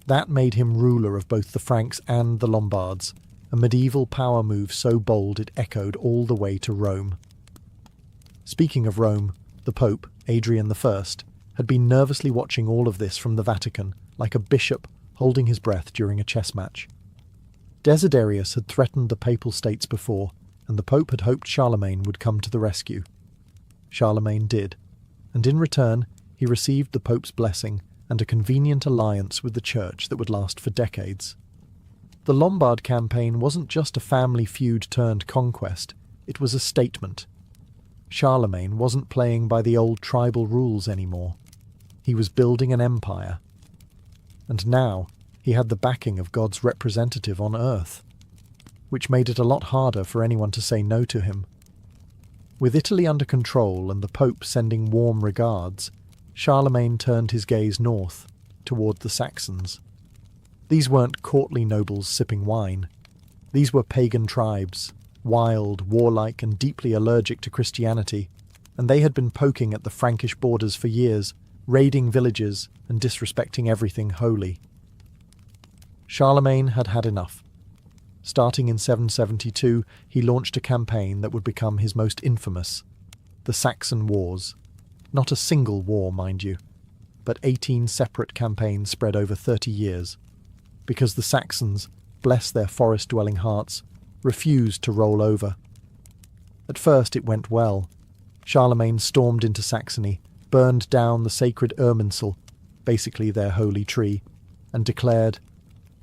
That made him ruler of both the Franks and the Lombards, a medieval power move so bold it echoed all the way to Rome. Speaking of Rome, the Pope, Adrian I, had been nervously watching all of this from the Vatican, like a bishop holding his breath during a chess match. Desiderius had threatened the Papal States before, and the Pope had hoped Charlemagne would come to the rescue. Charlemagne did, and in return he received the Pope's blessing and a convenient alliance with the Church that would last for decades. The Lombard campaign wasn't just a family feud turned conquest, it was a statement. Charlemagne wasn't playing by the old tribal rules anymore. He was building an empire. And now he had the backing of God's representative on earth, which made it a lot harder for anyone to say no to him. With Italy under control and the Pope sending warm regards, Charlemagne turned his gaze north, toward the Saxons. These weren't courtly nobles sipping wine. These were pagan tribes, wild, warlike, and deeply allergic to Christianity, and they had been poking at the Frankish borders for years, raiding villages and disrespecting everything holy. Charlemagne had had enough. Starting in 772, he launched a campaign that would become his most infamous, the Saxon Wars. Not a single war, mind you, but 18 separate campaigns spread over 30 years, because the Saxons, bless their forest-dwelling hearts, refused to roll over. At first it went well. Charlemagne stormed into Saxony, burned down the sacred Irminsul, basically their holy tree, and declared,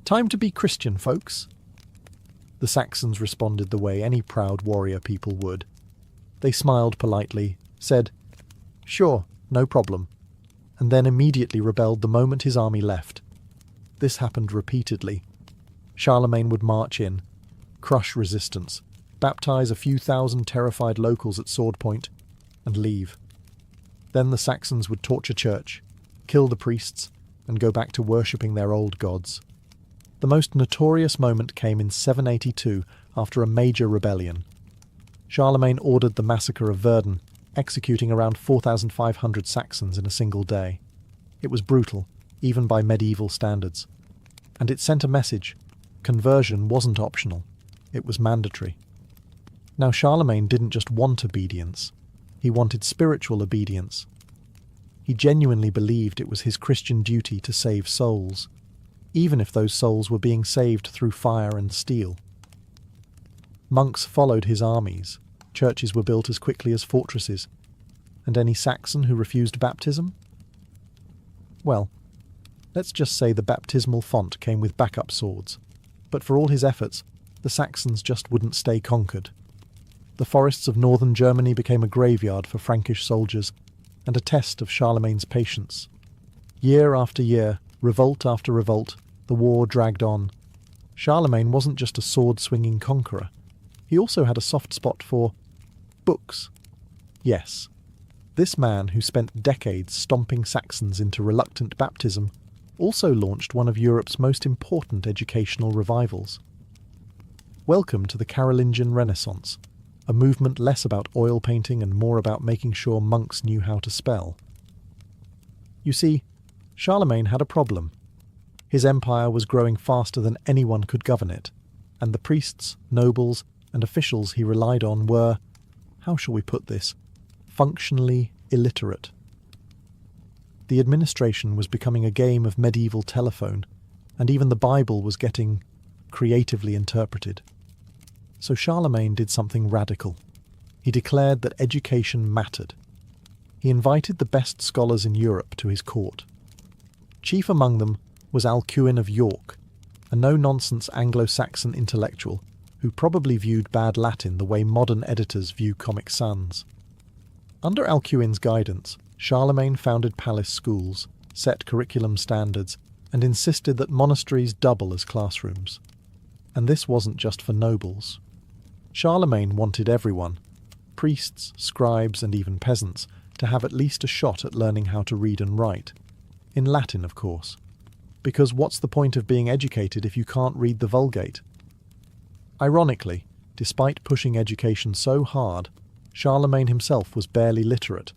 "Time to be Christian, folks." The Saxons responded the way any proud warrior people would. They smiled politely, said, "Sure, no problem," and then immediately rebelled the moment his army left. This happened repeatedly. Charlemagne would march in, crush resistance, baptize a few thousand terrified locals at sword point, and leave. Then the Saxons would torch a church, kill the priests, and go back to worshipping their old gods. The most notorious moment came in 782 after a major rebellion. Charlemagne ordered the massacre of Verdun, executing around 4,500 Saxons in a single day. It was brutal, even by medieval standards. And it sent a message. Conversion wasn't optional. It was mandatory. Now Charlemagne didn't just want obedience. He wanted spiritual obedience. He genuinely believed it was his Christian duty to save souls, even if those souls were being saved through fire and steel. Monks followed his armies, churches were built as quickly as fortresses, and any Saxon who refused baptism? Well, let's just say the baptismal font came with backup swords, but for all his efforts, the Saxons just wouldn't stay conquered. The forests of northern Germany became a graveyard for Frankish soldiers, and a test of Charlemagne's patience. Year after year, revolt after revolt, the war dragged on. Charlemagne wasn't just a sword-swinging conqueror. He also had a soft spot for books. Yes, this man who spent decades stomping Saxons into reluctant baptism also launched one of Europe's most important educational revivals. Welcome to the Carolingian Renaissance, a movement less about oil painting and more about making sure monks knew how to spell. You see, Charlemagne had a problem. His empire was growing faster than anyone could govern it, and the priests, nobles, and officials he relied on were, how shall we put this, functionally illiterate. The administration was becoming a game of medieval telephone, and even the Bible was getting creatively interpreted. So Charlemagne did something radical. He declared that education mattered. He invited the best scholars in Europe to his court. Chief among them was Alcuin of York, a no-nonsense Anglo-Saxon intellectual who probably viewed bad Latin the way modern editors view Comic Sans. Under Alcuin's guidance, Charlemagne founded palace schools, set curriculum standards, and insisted that monasteries double as classrooms. And this wasn't just for nobles. Charlemagne wanted everyone, priests, scribes, and even peasants, to have at least a shot at learning how to read and write. In Latin, of course. Because what's the point of being educated if you can't read the Vulgate? Ironically, despite pushing education so hard, Charlemagne himself was barely literate.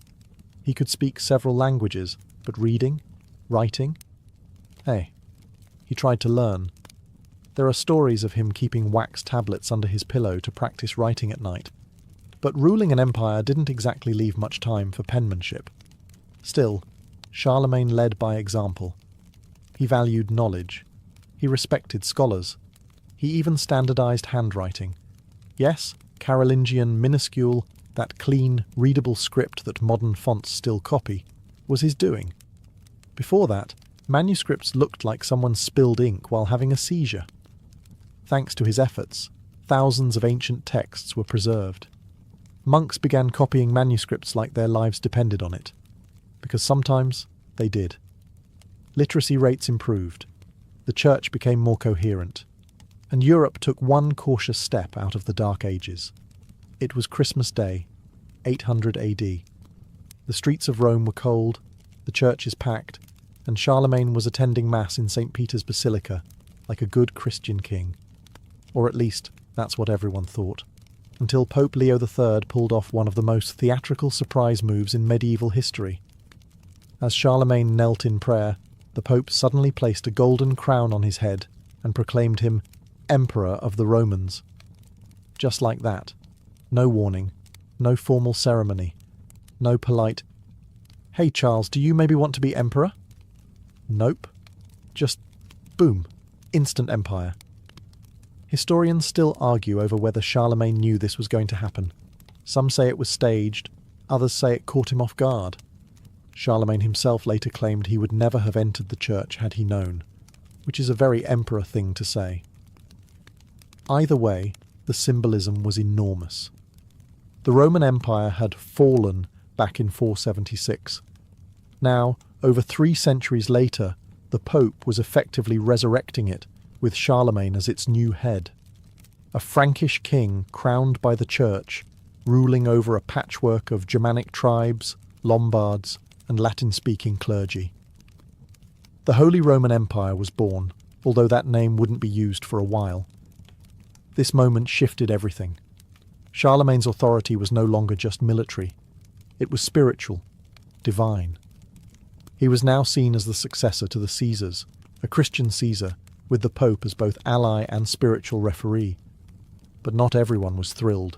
He could speak several languages, but reading? Writing? Hey, he tried to learn. There are stories of him keeping wax tablets under his pillow to practice writing at night. But ruling an empire didn't exactly leave much time for penmanship. Still, Charlemagne led by example. He valued knowledge. He respected scholars. He even standardized handwriting. Yes, Carolingian minuscule, that clean, readable script that modern fonts still copy, was his doing. Before that, manuscripts looked like someone spilled ink while having a seizure. Thanks to his efforts, thousands of ancient texts were preserved. Monks began copying manuscripts like their lives depended on it, because sometimes they did. Literacy rates improved, the church became more coherent, and Europe took one cautious step out of the Dark Ages. It was Christmas Day, 800 AD. The streets of Rome were cold, the churches packed, and Charlemagne was attending Mass in St. Peter's Basilica like a good Christian king. Or at least, that's what everyone thought. Until Pope Leo III pulled off one of the most theatrical surprise moves in medieval history. As Charlemagne knelt in prayer, the Pope suddenly placed a golden crown on his head and proclaimed him Emperor of the Romans. Just like that. No warning, no formal ceremony, no polite, "Hey Charles, do you maybe want to be emperor?" Nope. Just boom, instant empire. Historians still argue over whether Charlemagne knew this was going to happen. Some say it was staged, others say it caught him off guard. Charlemagne himself later claimed he would never have entered the church had he known, which is a very emperor thing to say. Either way, the symbolism was enormous. The Roman Empire had fallen back in 476. Now, over 3 centuries later, the Pope was effectively resurrecting it, with Charlemagne as its new head. A Frankish king crowned by the church, ruling over a patchwork of Germanic tribes, Lombards, and Latin-speaking clergy. The Holy Roman Empire was born, although that name wouldn't be used for a while. This moment shifted everything. Charlemagne's authority was no longer just military. It was spiritual, divine. He was now seen as the successor to the Caesars, a Christian Caesar, with the Pope as both ally and spiritual referee. But not everyone was thrilled.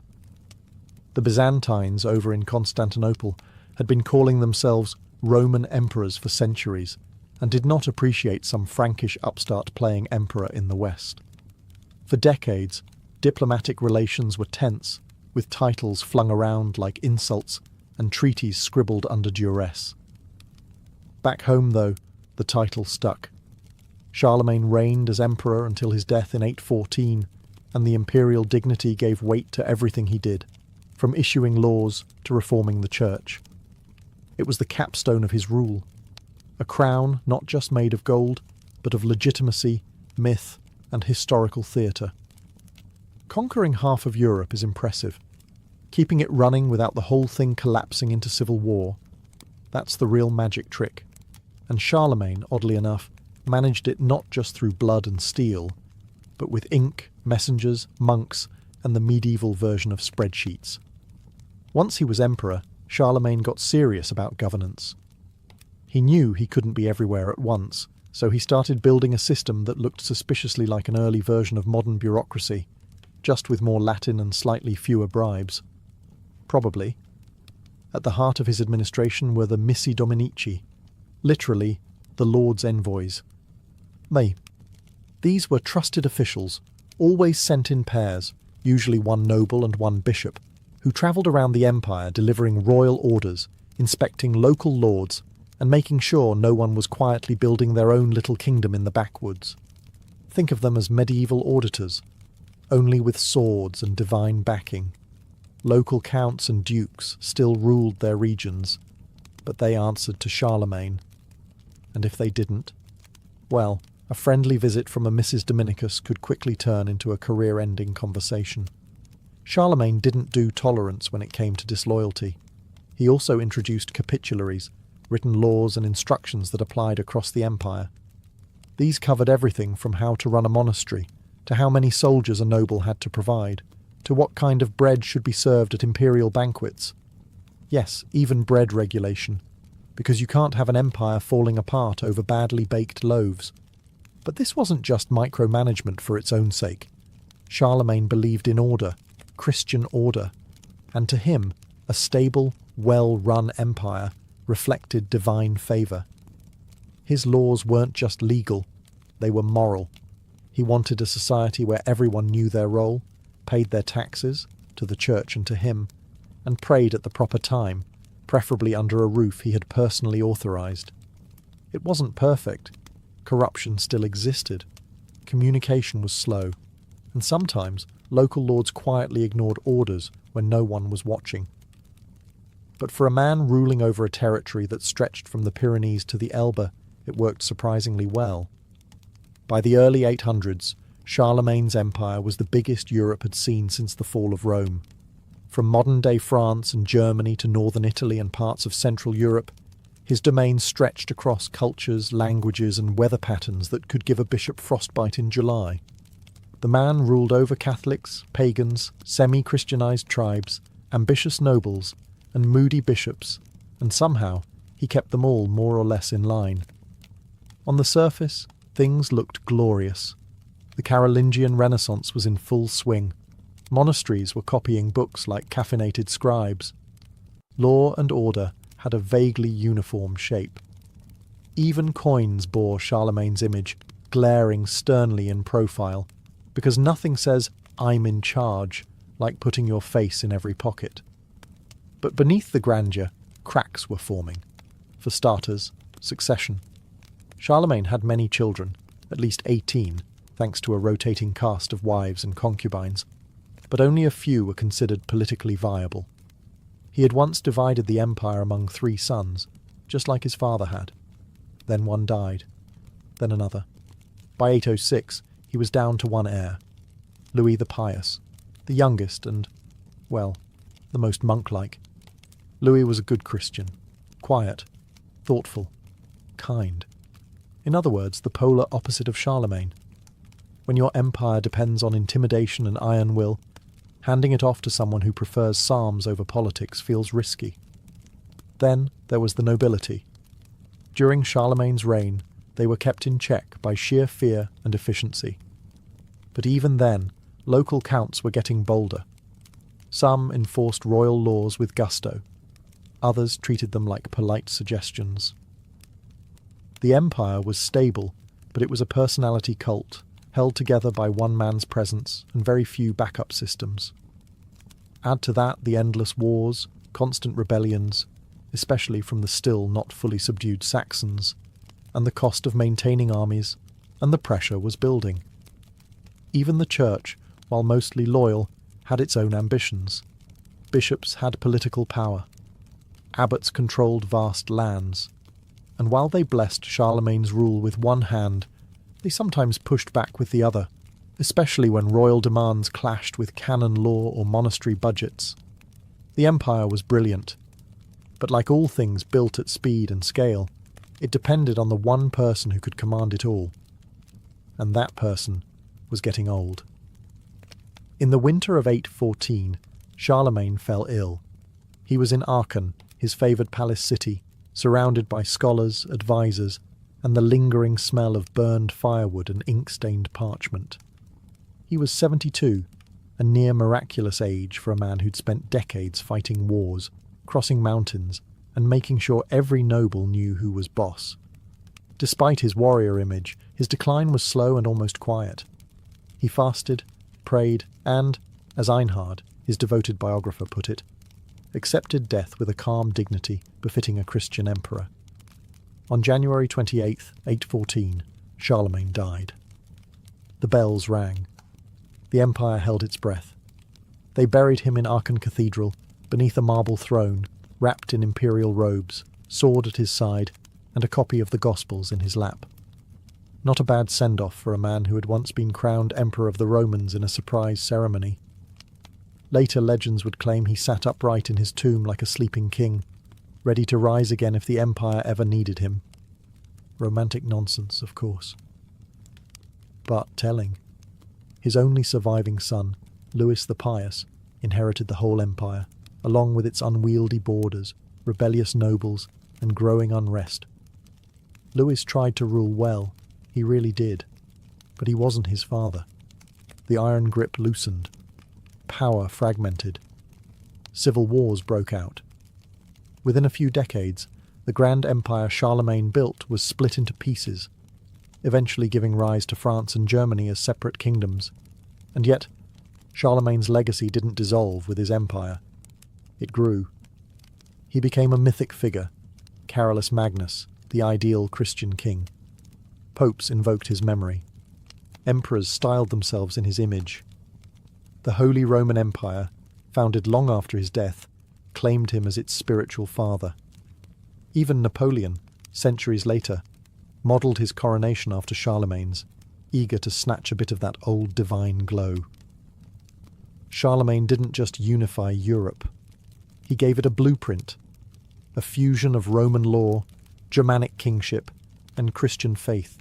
The Byzantines over in Constantinople had been calling themselves Roman emperors for centuries, and did not appreciate some Frankish upstart playing emperor in the West. For decades, diplomatic relations were tense, with titles flung around like insults and treaties scribbled under duress. Back home, though, the title stuck. Charlemagne reigned as emperor until his death in 814, and the imperial dignity gave weight to everything he did, from issuing laws to reforming the church. It was the capstone of his rule. A crown not just made of gold, but of legitimacy, myth, and historical theatre. Conquering half of Europe is impressive. Keeping it running without the whole thing collapsing into civil war, that's the real magic trick. And Charlemagne, oddly enough, managed it not just through blood and steel, but with ink, messengers, monks, and the medieval version of spreadsheets. Once he was emperor, Charlemagne got serious about governance. He knew he couldn't be everywhere at once, so he started building a system that looked suspiciously like an early version of modern bureaucracy, just with more Latin and slightly fewer bribes. Probably. At the heart of his administration were the missi dominici, literally the Lord's envoys. These were trusted officials, always sent in pairs, usually one noble and one bishop, who travelled around the empire delivering royal orders, inspecting local lords, and making sure no one was quietly building their own little kingdom in the backwoods. Think of them as medieval auditors, only with swords and divine backing. Local counts and dukes still ruled their regions, but they answered to Charlemagne. And if they didn't, well, a friendly visit from a Mrs. Dominicus could quickly turn into a career-ending conversation. Charlemagne didn't do tolerance when it came to disloyalty. He also introduced capitularies, written laws and instructions that applied across the empire. These covered everything from how to run a monastery, to how many soldiers a noble had to provide, to what kind of bread should be served at imperial banquets. Yes, even bread regulation, because you can't have an empire falling apart over badly baked loaves. But this wasn't just micromanagement for its own sake. Charlemagne believed in order, Christian order, and to him, a stable, well-run empire reflected divine favour. His laws weren't just legal, they were moral. He wanted a society where everyone knew their role, paid their taxes, to the church and to him, and prayed at the proper time, preferably under a roof he had personally authorised. It wasn't perfect. Corruption still existed. Communication was slow, and sometimes local lords quietly ignored orders when no one was watching. But for a man ruling over a territory that stretched from the Pyrenees to the Elbe, it worked surprisingly well. By the early 800s, Charlemagne's empire was the biggest Europe had seen since the fall of Rome. From modern-day France and Germany to northern Italy and parts of Central Europe, his domain stretched across cultures, languages and weather patterns that could give a bishop frostbite in July. The man ruled over Catholics, pagans, semi-Christianized tribes, ambitious nobles, and moody bishops, and somehow he kept them all more or less in line. On the surface, things looked glorious. The Carolingian Renaissance was in full swing. Monasteries were copying books like caffeinated scribes. Law and order had a vaguely uniform shape. Even coins bore Charlemagne's image, glaring sternly in profile, because nothing says, "I'm in charge," like putting your face in every pocket. But beneath the grandeur, cracks were forming. For starters, succession. Charlemagne had many children, at least 18, thanks to a rotating cast of wives and concubines, but only a few were considered politically viable. He had once divided the empire among 3 sons, just like his father had. Then one died. Then another. By 806, he was down to one heir, Louis the Pious, the youngest and, well, the most monk-like. Louis was a good Christian, quiet, thoughtful, kind. In other words, the polar opposite of Charlemagne. When your empire depends on intimidation and iron will, handing it off to someone who prefers psalms over politics feels risky. Then there was the nobility. During Charlemagne's reign, they were kept in check by sheer fear and efficiency. But even then, local counts were getting bolder. Some enforced royal laws with gusto. Others treated them like polite suggestions. The empire was stable, but it was a personality cult, held together by one man's presence and very few backup systems. Add to that the endless wars, constant rebellions, especially from the still not fully subdued Saxons, and the cost of maintaining armies, and the pressure was building. Even the church, while mostly loyal, had its own ambitions. Bishops had political power. Abbots controlled vast lands. and while they blessed Charlemagne's rule with one hand, they sometimes pushed back with the other, especially when royal demands clashed with canon law or monastery budgets. The empire was brilliant, but like all things built at speed and scale, it depended on the one person who could command it all. And that person was getting old. In the winter of 814, Charlemagne fell ill. He was in Aachen, his favoured palace city, surrounded by scholars, advisors, and the lingering smell of burned firewood and ink-stained parchment. He was 72, a near miraculous age for a man who'd spent decades fighting wars, crossing mountains, and making sure every noble knew who was boss. Despite his warrior image, his decline was slow and almost quiet. He fasted, prayed, and, as Einhard, his devoted biographer, put it, accepted death with a calm dignity befitting a Christian emperor. On January 28, 814, Charlemagne died. The bells rang. The empire held its breath. They buried him in Aachen Cathedral, beneath a marble throne, wrapped in imperial robes, sword at his side, and a copy of the Gospels in his lap. Not a bad send-off for a man who had once been crowned Emperor of the Romans in a surprise ceremony. Later legends would claim he sat upright in his tomb like a sleeping king, ready to rise again if the empire ever needed him. Romantic nonsense, of course. But telling. His only surviving son, Louis the Pious, inherited the whole empire, along with its unwieldy borders, rebellious nobles, and growing unrest. Louis tried to rule well, he really did, but he wasn't his father. The iron grip loosened. Power fragmented. Civil wars broke out. Within a few decades, the grand empire Charlemagne built was split into pieces, eventually giving rise to France and Germany as separate kingdoms. And yet, Charlemagne's legacy didn't dissolve with his empire. It grew. He became a mythic figure, Carolus Magnus, the ideal Christian king. Popes invoked his memory. Emperors styled themselves in his image. The Holy Roman Empire, founded long after his death, claimed him as its spiritual father. Even Napoleon, centuries later, modelled his coronation after Charlemagne's, eager to snatch a bit of that old divine glow. Charlemagne didn't just unify Europe. He gave it a blueprint, a fusion of Roman law, Germanic kingship, and Christian faith.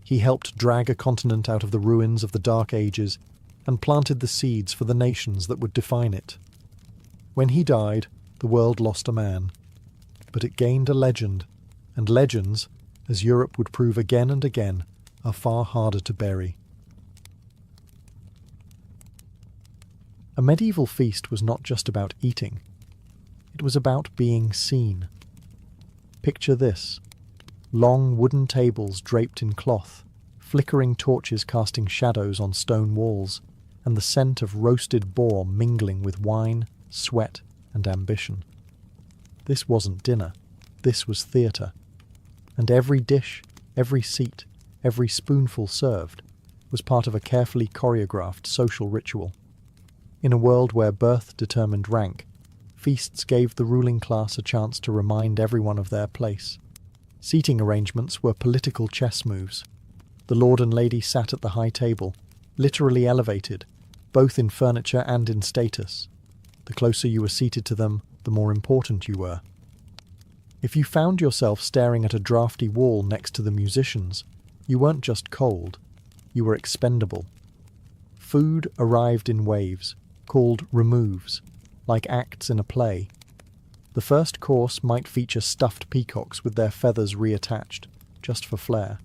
He helped drag a continent out of the ruins of the Dark Ages and planted the seeds for the nations that would define it. When he died, the world lost a man, but it gained a legend, and legends, as Europe would prove again and again, are far harder to bury. A medieval feast was not just about eating. It was about being seen. Picture this: long wooden tables draped in cloth, flickering torches casting shadows on stone walls, and the scent of roasted boar mingling with wine, sweat, and ambition. This wasn't dinner. This was theatre. And every dish, every seat, every spoonful served was part of a carefully choreographed social ritual. In a world where birth determined rank, feasts gave the ruling class a chance to remind everyone of their place. Seating arrangements were political chess moves. The lord and lady sat at the high table, literally elevated, both in furniture and in status. The closer you were seated to them, the more important you were. If you found yourself staring at a drafty wall next to the musicians, you weren't just cold, you were expendable. Food arrived in waves, called removes, like acts in a play. The first course might feature stuffed peacocks with their feathers reattached, just for flair.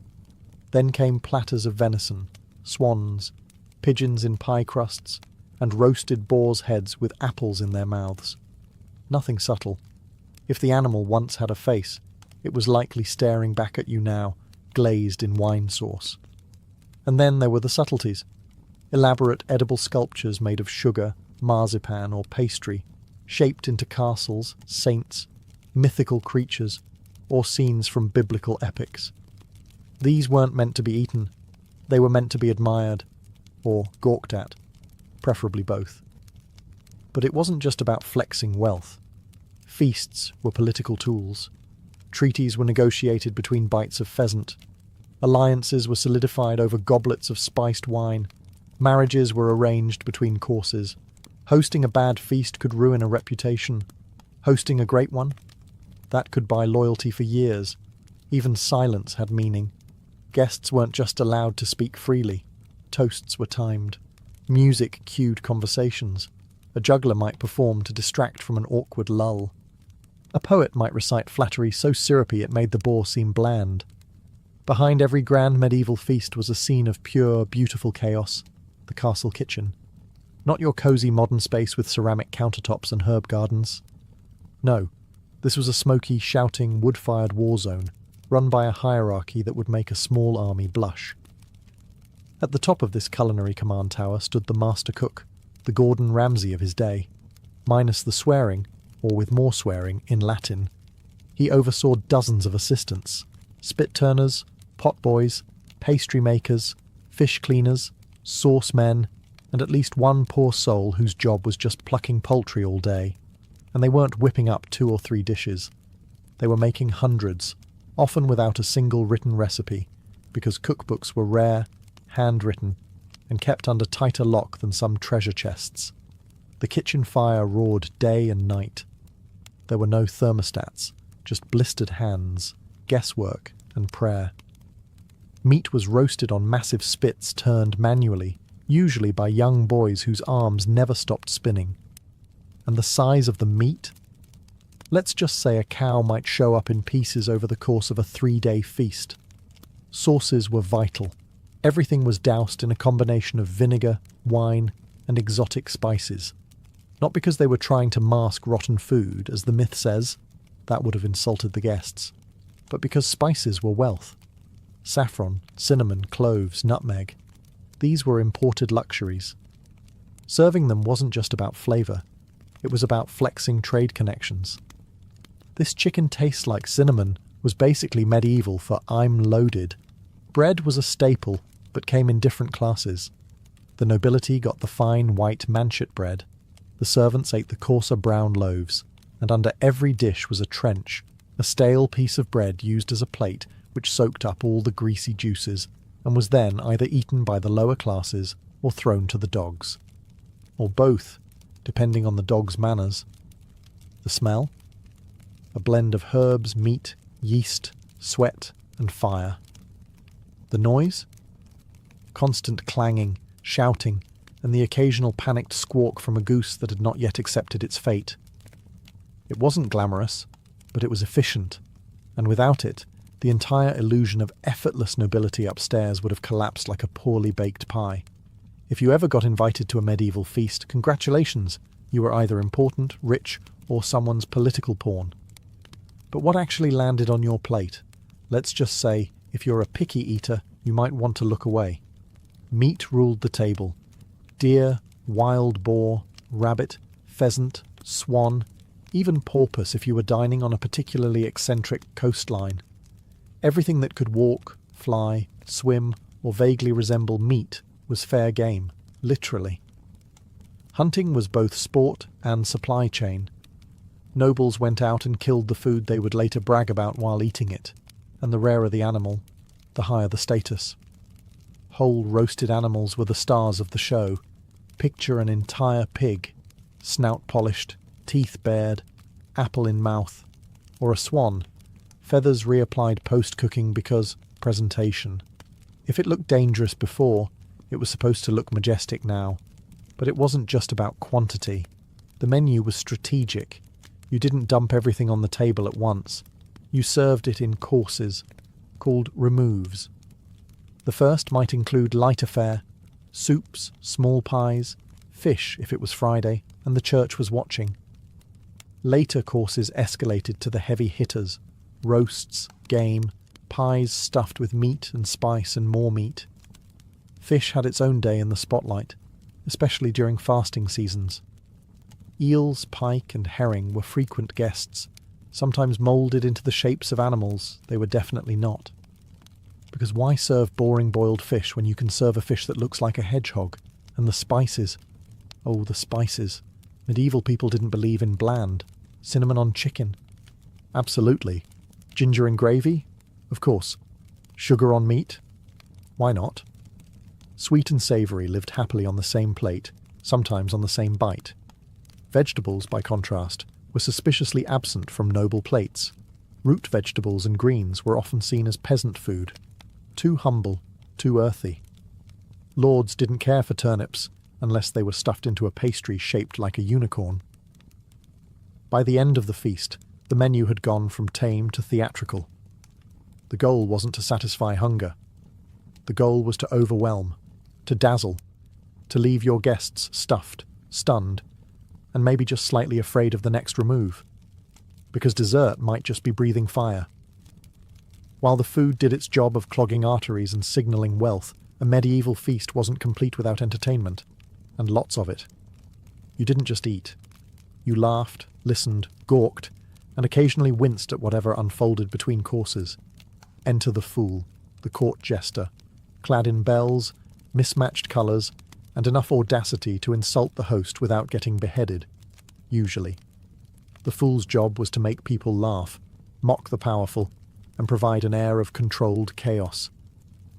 Then came platters of venison, swans, pigeons in pie crusts, and roasted boars' heads with apples in their mouths. Nothing subtle. If the animal once had a face, it was likely staring back at you now, glazed in wine sauce. And then there were the subtleties. Elaborate edible sculptures made of sugar, marzipan, or pastry, shaped into castles, saints, mythical creatures, or scenes from biblical epics. These weren't meant to be eaten. They were meant to be admired, or gawked at, preferably both. But it wasn't just about flexing wealth. Feasts were political tools. Treaties were negotiated between bites of pheasant. Alliances were solidified over goblets of spiced wine. Marriages were arranged between courses. Hosting a bad feast could ruin a reputation. Hosting a great one? That could buy loyalty for years. Even silence had meaning. Guests weren't just allowed to speak freely. Toasts were timed. Music cued conversations. A juggler might perform to distract from an awkward lull. A poet might recite flattery so syrupy it made the boar seem bland. Behind every grand medieval feast was a scene of pure, beautiful chaos, the castle kitchen. Not your cosy modern space with ceramic countertops and herb gardens. No, this was a smoky, shouting, wood-fired war zone, run by a hierarchy that would make a small army blush. At the top of this culinary command tower stood the master cook, the Gordon Ramsay of his day. Minus the swearing, or with more swearing, in Latin. He oversaw dozens of assistants, spit-turners, pot-boys, pastry makers, fish cleaners, sauce men, and at least one poor soul whose job was just plucking poultry all day. And they weren't whipping up 2 or 3 dishes. They were making hundreds, often without a single written recipe, because cookbooks were rare, handwritten, and kept under tighter lock than some treasure chests. The kitchen fire roared day and night. There were no thermostats, just blistered hands, guesswork, and prayer. Meat was roasted on massive spits turned manually, usually by young boys whose arms never stopped spinning. And the size of the meat? Let's just say a cow might show up in pieces over the course of a 3-day feast. Sauces were vital. Everything was doused in a combination of vinegar, wine, and exotic spices. Not because they were trying to mask rotten food, as the myth says, that would have insulted the guests, but because spices were wealth. Saffron, cinnamon, cloves, nutmeg. These were imported luxuries. Serving them wasn't just about flavour. It was about flexing trade connections. This chicken tastes like cinnamon was basically medieval for I'm loaded. Bread was a staple, but came in different classes. The nobility got the fine white manchet bread. The servants ate the coarser brown loaves, and under every dish was a trench, a stale piece of bread used as a plate which soaked up all the greasy juices and was then either eaten by the lower classes or thrown to the dogs. Or both, depending on the dog's manners. The smell? A blend of herbs, meat, yeast, sweat, and fire. The noise? Constant clanging, shouting, and the occasional panicked squawk from a goose that had not yet accepted its fate. It wasn't glamorous, but it was efficient, and without it, the entire illusion of effortless nobility upstairs would have collapsed like a poorly baked pie. If you ever got invited to a medieval feast, congratulations, you were either important, rich, or someone's political pawn. But what actually landed on your plate? Let's just say, if you're a picky eater, you might want to look away. Meat ruled the table. Deer, wild boar, rabbit, pheasant, swan, even porpoise if you were dining on a particularly eccentric coastline. Everything that could walk, fly, swim, or vaguely resemble meat was fair game, literally. Hunting was both sport and supply chain. Nobles went out and killed the food they would later brag about while eating it, and the rarer the animal, the higher the status. Whole roasted animals were the stars of the show. Picture an entire pig, snout polished, teeth bared, apple in mouth, or a swan, feathers reapplied post-cooking because presentation. If it looked dangerous before, it was supposed to look majestic now. But it wasn't just about quantity. The menu was strategic. You didn't dump everything on the table at once. You served it in courses, called removes. The first might include lighter fare, soups, small pies, fish if it was Friday and the church was watching. Later courses escalated to the heavy hitters, roasts, game, pies stuffed with meat and spice and more meat. Fish had its own day in the spotlight, especially during fasting seasons. Eels, pike, and herring were frequent guests, sometimes moulded into the shapes of animals they were definitely not. Because why serve boring boiled fish when you can serve a fish that looks like a hedgehog? And the spices. Oh, the spices. Medieval people didn't believe in bland. Cinnamon on chicken. Absolutely. Ginger and gravy? Of course. Sugar on meat? Why not? Sweet and savoury lived happily on the same plate, sometimes on the same bite. Vegetables, by contrast, were suspiciously absent from noble plates. Root vegetables and greens were often seen as peasant food. Too humble, too earthy. Lords didn't care for turnips unless they were stuffed into a pastry shaped like a unicorn. By the end of the feast, the menu had gone from tame to theatrical. The goal wasn't to satisfy hunger. The goal was to overwhelm, to dazzle, to leave your guests stuffed, stunned, and maybe just slightly afraid of the next remove. Because dessert might just be breathing fire. While the food did its job of clogging arteries and signalling wealth, a medieval feast wasn't complete without entertainment, and lots of it. You didn't just eat. You laughed, listened, gawked, and occasionally winced at whatever unfolded between courses. Enter the fool, the court jester, clad in bells, mismatched colours, and enough audacity to insult the host without getting beheaded, usually. The fool's job was to make people laugh, mock the powerful, and provide an air of controlled chaos.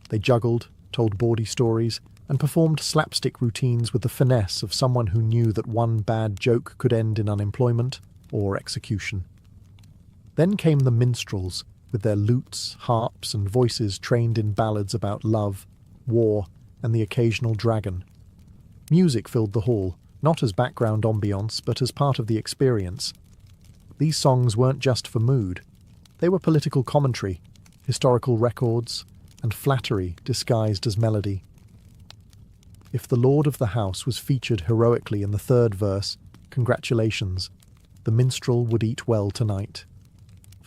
They juggled, told bawdy stories, and performed slapstick routines with the finesse of someone who knew that one bad joke could end in unemployment or execution. Then came the minstrels, with their lutes, harps, and voices trained in ballads about love, war, and the occasional dragon. Music filled the hall, not as background ambience, but as part of the experience. These songs weren't just for mood. They were political commentary, historical records, and flattery disguised as melody. If the lord of the house was featured heroically in the third verse, congratulations, the minstrel would eat well tonight.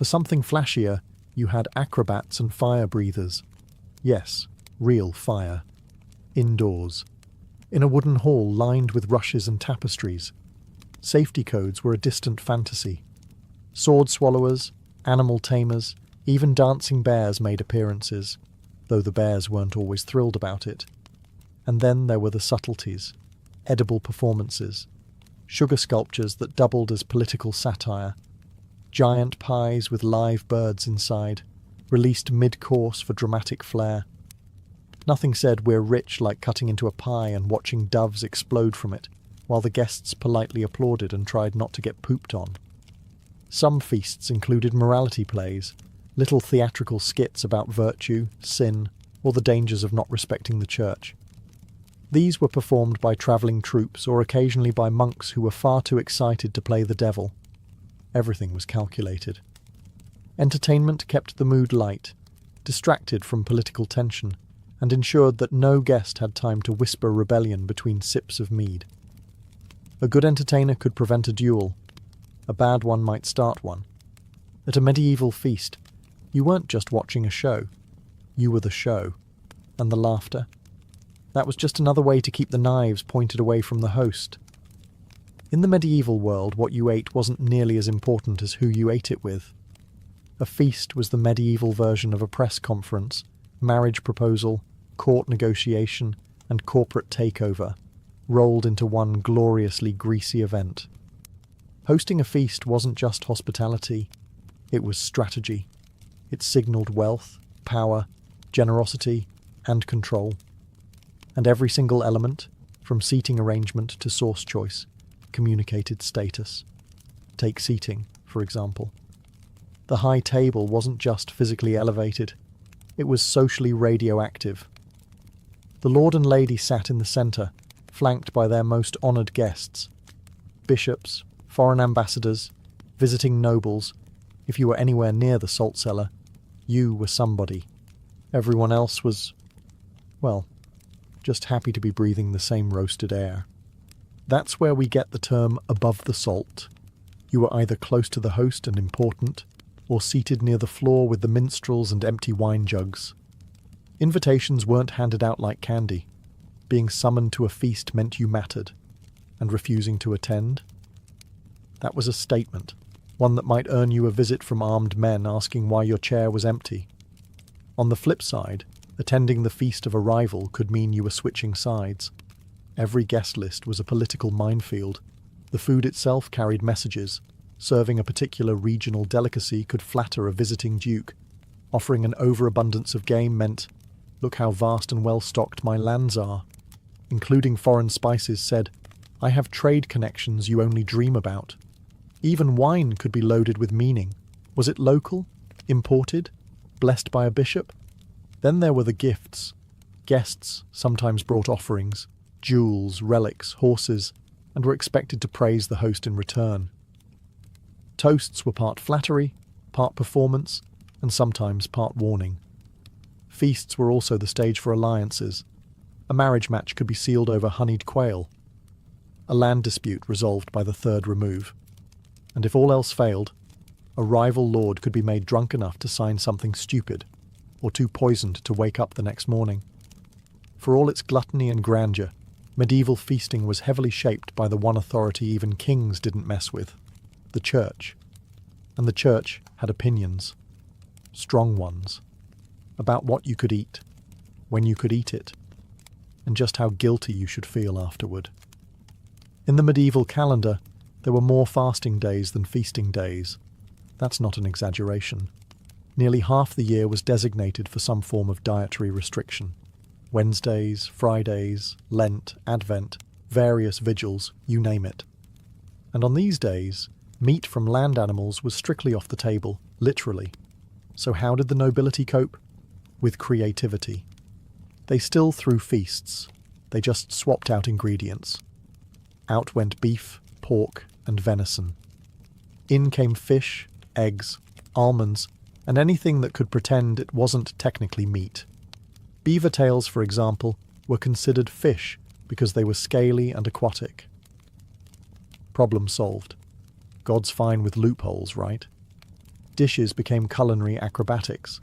For something flashier, you had acrobats and fire breathers. Yes, real fire. Indoors. In a wooden hall lined with rushes and tapestries. Safety codes were a distant fantasy. Sword swallowers, animal tamers, even dancing bears made appearances, though the bears weren't always thrilled about it. And then there were the subtleties, edible performances, sugar sculptures that doubled as political satire, giant pies with live birds inside, released mid-course for dramatic flair. Nothing said we're rich like cutting into a pie and watching doves explode from it, while the guests politely applauded and tried not to get pooped on. Some feasts included morality plays, little theatrical skits about virtue, sin, or the dangers of not respecting the church. These were performed by travelling troops or occasionally by monks who were far too excited to play the devil. Everything was calculated. Entertainment kept the mood light, distracted from political tension, and ensured that no guest had time to whisper rebellion between sips of mead. A good entertainer could prevent a duel. A bad one might start one. At a medieval feast, you weren't just watching a show. You were the show. And the laughter. That was just another way to keep the knives pointed away from the host. In the medieval world, what you ate wasn't nearly as important as who you ate it with. A feast was the medieval version of a press conference, marriage proposal, court negotiation, and corporate takeover, rolled into one gloriously greasy event. Hosting a feast wasn't just hospitality, it was strategy. It signalled wealth, power, generosity, and control. And every single element, from seating arrangement to source choice, communicated status. Take seating, for example. The high table wasn't just physically elevated, it was socially radioactive. The lord and lady sat in the centre, flanked by their most honoured guests. Bishops, foreign ambassadors, visiting nobles. If you were anywhere near the salt cellar, you were somebody. Everyone else was, well, just happy to be breathing the same roasted air. That's where we get the term above the salt. You were either close to the host and important, or seated near the floor with the minstrels and empty wine jugs. Invitations weren't handed out like candy. Being summoned to a feast meant you mattered, and refusing to attend? That was a statement, one that might earn you a visit from armed men asking why your chair was empty. On the flip side, attending the feast of a rival could mean you were switching sides. Every guest list was a political minefield. The food itself carried messages, Serving a particular regional delicacy could flatter a visiting duke. Offering an overabundance of game meant, "Look how vast and well-stocked my lands are." Including foreign spices said, "I have trade connections you only dream about." Even wine could be loaded with meaning. Was it local? Imported? Blessed by a bishop? Then there were the gifts. Guests sometimes brought offerings, jewels, relics, horses, and were expected to praise the host in return. Toasts were part flattery, part performance, and sometimes part warning. Feasts were also the stage for alliances. A marriage match could be sealed over honeyed quail. A land dispute resolved by the third remove. And if all else failed, a rival lord could be made drunk enough to sign something stupid, or too poisoned to wake up the next morning. For all its gluttony and grandeur, medieval feasting was heavily shaped by the one authority even kings didn't mess with, the church. And the church had opinions, strong ones, about what you could eat, when you could eat it, and just how guilty you should feel afterward. In the medieval calendar, there were more fasting days than feasting days. That's not an exaggeration. Nearly half the year was designated for some form of dietary restriction. Wednesdays, Fridays, Lent, Advent, various vigils, you name it. And on these days, meat from land animals was strictly off the table, literally. So how did the nobility cope? With creativity. They still threw feasts. They just swapped out ingredients. Out went beef, pork, and venison. In came fish, eggs, almonds, and anything that could pretend it wasn't technically meat. Beaver tails, for example, were considered fish because they were scaly and aquatic. Problem solved. God's fine with loopholes, right? Dishes became culinary acrobatics.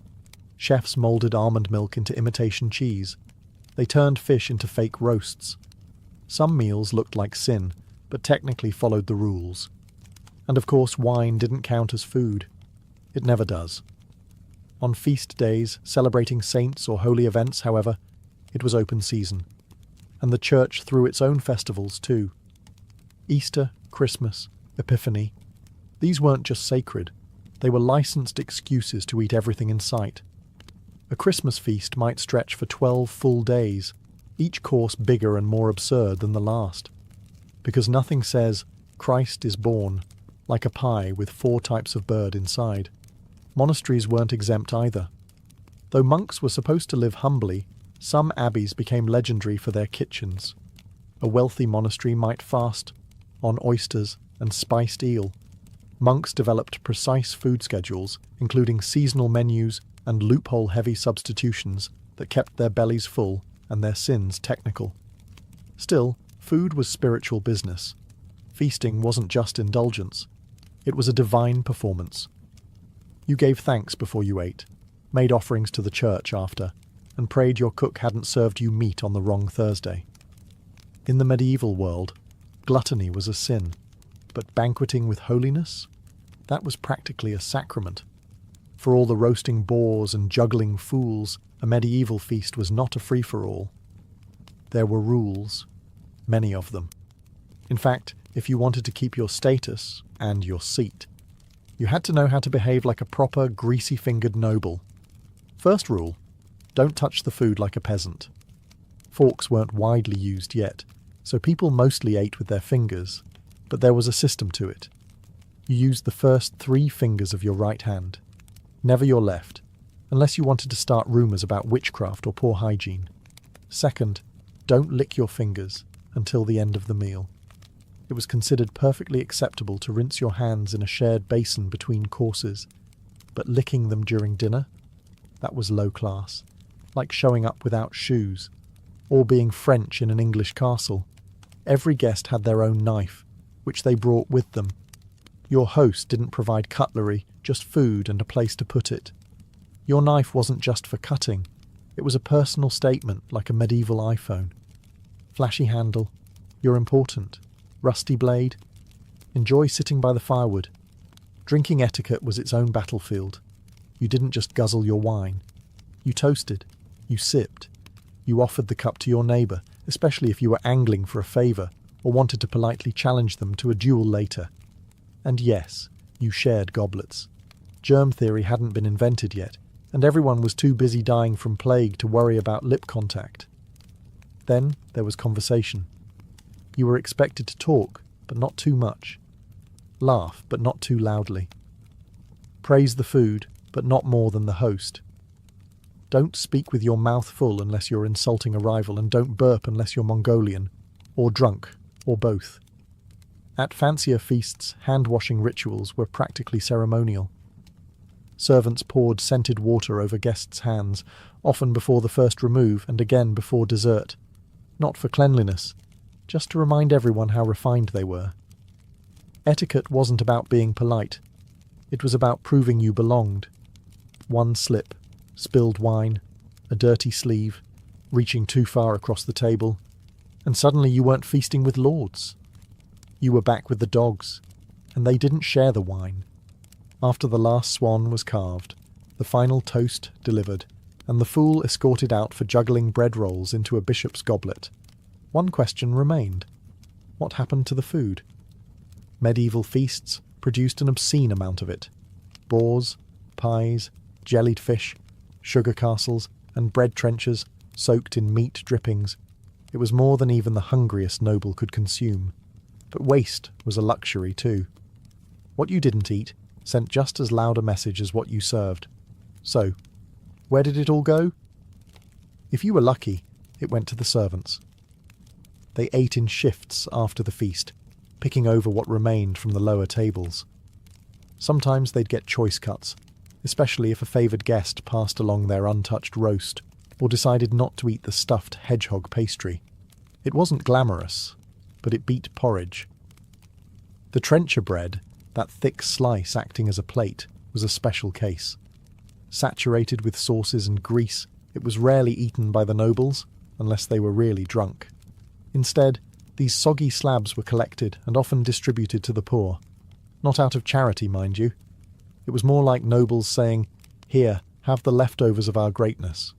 Chefs moulded almond milk into imitation cheese. They turned fish into fake roasts. Some meals looked like sin, but technically followed the rules. And of course, wine didn't count as food. It never does. On feast days, celebrating saints or holy events, however, it was open season. And the church threw its own festivals too. Easter, Christmas, Epiphany. These weren't just sacred. They were licensed excuses to eat everything in sight. A Christmas feast might stretch for 12 full days, each course bigger and more absurd than the last. Because nothing says, "Christ is born," like a pie with 4 types of bird inside. Monasteries weren't exempt either. Though monks were supposed to live humbly, some abbeys became legendary for their kitchens. A wealthy monastery might fast on oysters and spiced eel. Monks developed precise food schedules, including seasonal menus and loophole-heavy substitutions that kept their bellies full and their sins technical. Still, food was spiritual business. Feasting wasn't just indulgence. It was a divine performance. You gave thanks before you ate, made offerings to the church after, and prayed your cook hadn't served you meat on the wrong Thursday. In the medieval world, gluttony was a sin, but banqueting with holiness? That was practically a sacrament. For all the roasting boars and juggling fools, a medieval feast was not a free-for-all. There were rules, many of them. In fact, if you wanted to keep your status and your seat, you had to know how to behave like a proper, greasy-fingered noble. First rule, don't touch the food like a peasant. Forks weren't widely used yet, so people mostly ate with their fingers, but there was a system to it. You used the first 3 fingers of your right hand, never your left, unless you wanted to start rumours about witchcraft or poor hygiene. Second, don't lick your fingers until the end of the meal. It was considered perfectly acceptable to rinse your hands in a shared basin between courses, but licking them during dinner? That was low class, like showing up without shoes, or being French in an English castle. Every guest had their own knife, which they brought with them. Your host didn't provide cutlery, just food and a place to put it. Your knife wasn't just for cutting. It was a personal statement, like a medieval iPhone. Flashy handle, you're important. Rusty blade, enjoy sitting by the firewood. Drinking etiquette was its own battlefield. You didn't just guzzle your wine. You toasted, you sipped, you offered the cup to your neighbour, especially if you were angling for a favour or wanted to politely challenge them to a duel later. And yes, you shared goblets. Germ theory hadn't been invented yet, and everyone was too busy dying from plague to worry about lip contact. Then there was conversation. You were expected to talk, but not too much. Laugh, but not too loudly. Praise the food, but not more than the host. Don't speak with your mouth full unless you're insulting a rival, and don't burp unless you're Mongolian, or drunk, or both. At fancier feasts, hand-washing rituals were practically ceremonial. Servants poured scented water over guests' hands, often before the first remove and again before dessert. Not for cleanliness, just to remind everyone how refined they were. Etiquette wasn't about being polite. It was about proving you belonged. One slip, spilled wine, a dirty sleeve, reaching too far across the table, and suddenly you weren't feasting with lords. You were back with the dogs, and they didn't share the wine. After the last swan was carved, the final toast delivered, and the fool escorted out for juggling bread rolls into a bishop's goblet, one question remained. What happened to the food? Medieval feasts produced an obscene amount of it. Boars, pies, jellied fish, sugar castles, and bread trenchers soaked in meat drippings. It was more than even the hungriest noble could consume. But waste was a luxury too. What you didn't eat sent just as loud a message as what you served. So, where did it all go? If you were lucky, it went to the servants. They ate in shifts after the feast, picking over what remained from the lower tables. Sometimes they'd get choice cuts, especially if a favoured guest passed along their untouched roast, or decided not to eat the stuffed hedgehog pastry. It wasn't glamorous, but it beat porridge. The trencher bread, that thick slice acting as a plate, was a special case. Saturated with sauces and grease, it was rarely eaten by the nobles, unless they were really drunk. Instead, these soggy slabs were collected and often distributed to the poor. Not out of charity, mind you. It was more like nobles saying, "Here, have the leftovers of our greatness."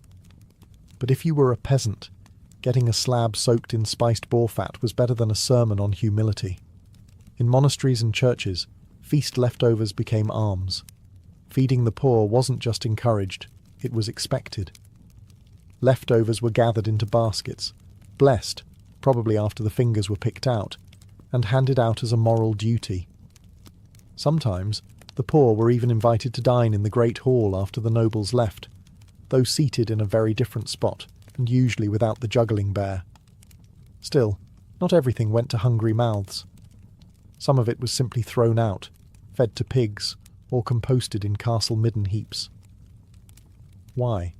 But if you were a peasant, getting a slab soaked in spiced boar fat was better than a sermon on humility. In monasteries and churches, feast leftovers became alms. Feeding the poor wasn't just encouraged, it was expected. Leftovers were gathered into baskets, blessed, probably after the fingers were picked out, and handed out as a moral duty. Sometimes, the poor were even invited to dine in the great hall after the nobles left, though seated in a very different spot, and usually without the juggling bear. Still, not everything went to hungry mouths. Some of it was simply thrown out, fed to pigs, or composted in castle midden heaps. Why?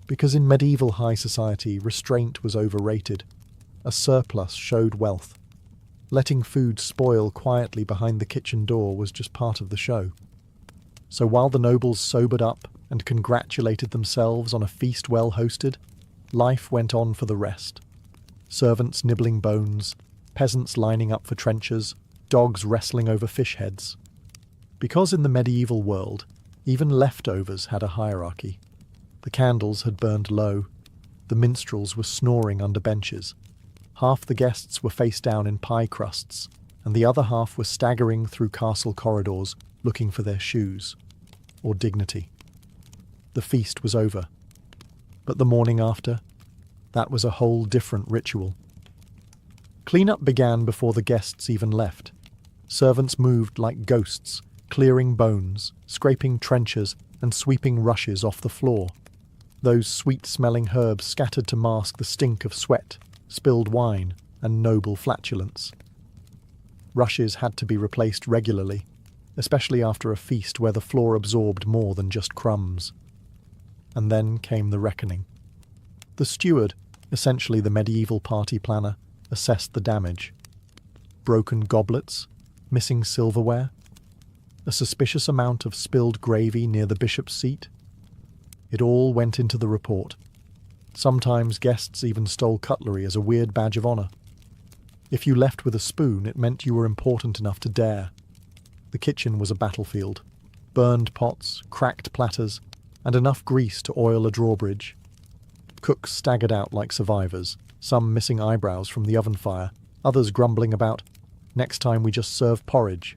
Because in medieval high society, restraint was overrated. A surplus showed wealth. Letting food spoil quietly behind the kitchen door was just part of the show. So while the nobles sobered up and congratulated themselves on a feast well hosted, life went on for the rest. Servants nibbling bones, peasants lining up for trenchers, dogs wrestling over fish heads. Because in the medieval world, even leftovers had a hierarchy. The candles had burned low. The minstrels were snoring under benches. Half the guests were face down in pie crusts, and the other half were staggering through castle corridors looking for their shoes, or dignity. The feast was over. But the morning after, that was a whole different ritual. Cleanup began before the guests even left. Servants moved like ghosts, clearing bones, scraping trenchers, and sweeping rushes off the floor. Those sweet-smelling herbs scattered to mask the stink of sweat, spilled wine, and noble flatulence. Rushes had to be replaced regularly, especially after a feast where the floor absorbed more than just crumbs. And then came the reckoning. The steward, essentially the medieval party planner, assessed the damage. Broken goblets, missing silverware, a suspicious amount of spilled gravy near the bishop's seat. It all went into the report. Sometimes guests even stole cutlery as a weird badge of honour. If you left with a spoon, it meant you were important enough to dare. The kitchen was a battlefield. Burned pots, cracked platters, and enough grease to oil a drawbridge. Cooks staggered out like survivors, some missing eyebrows from the oven fire, others grumbling about, "Next time we just serve porridge."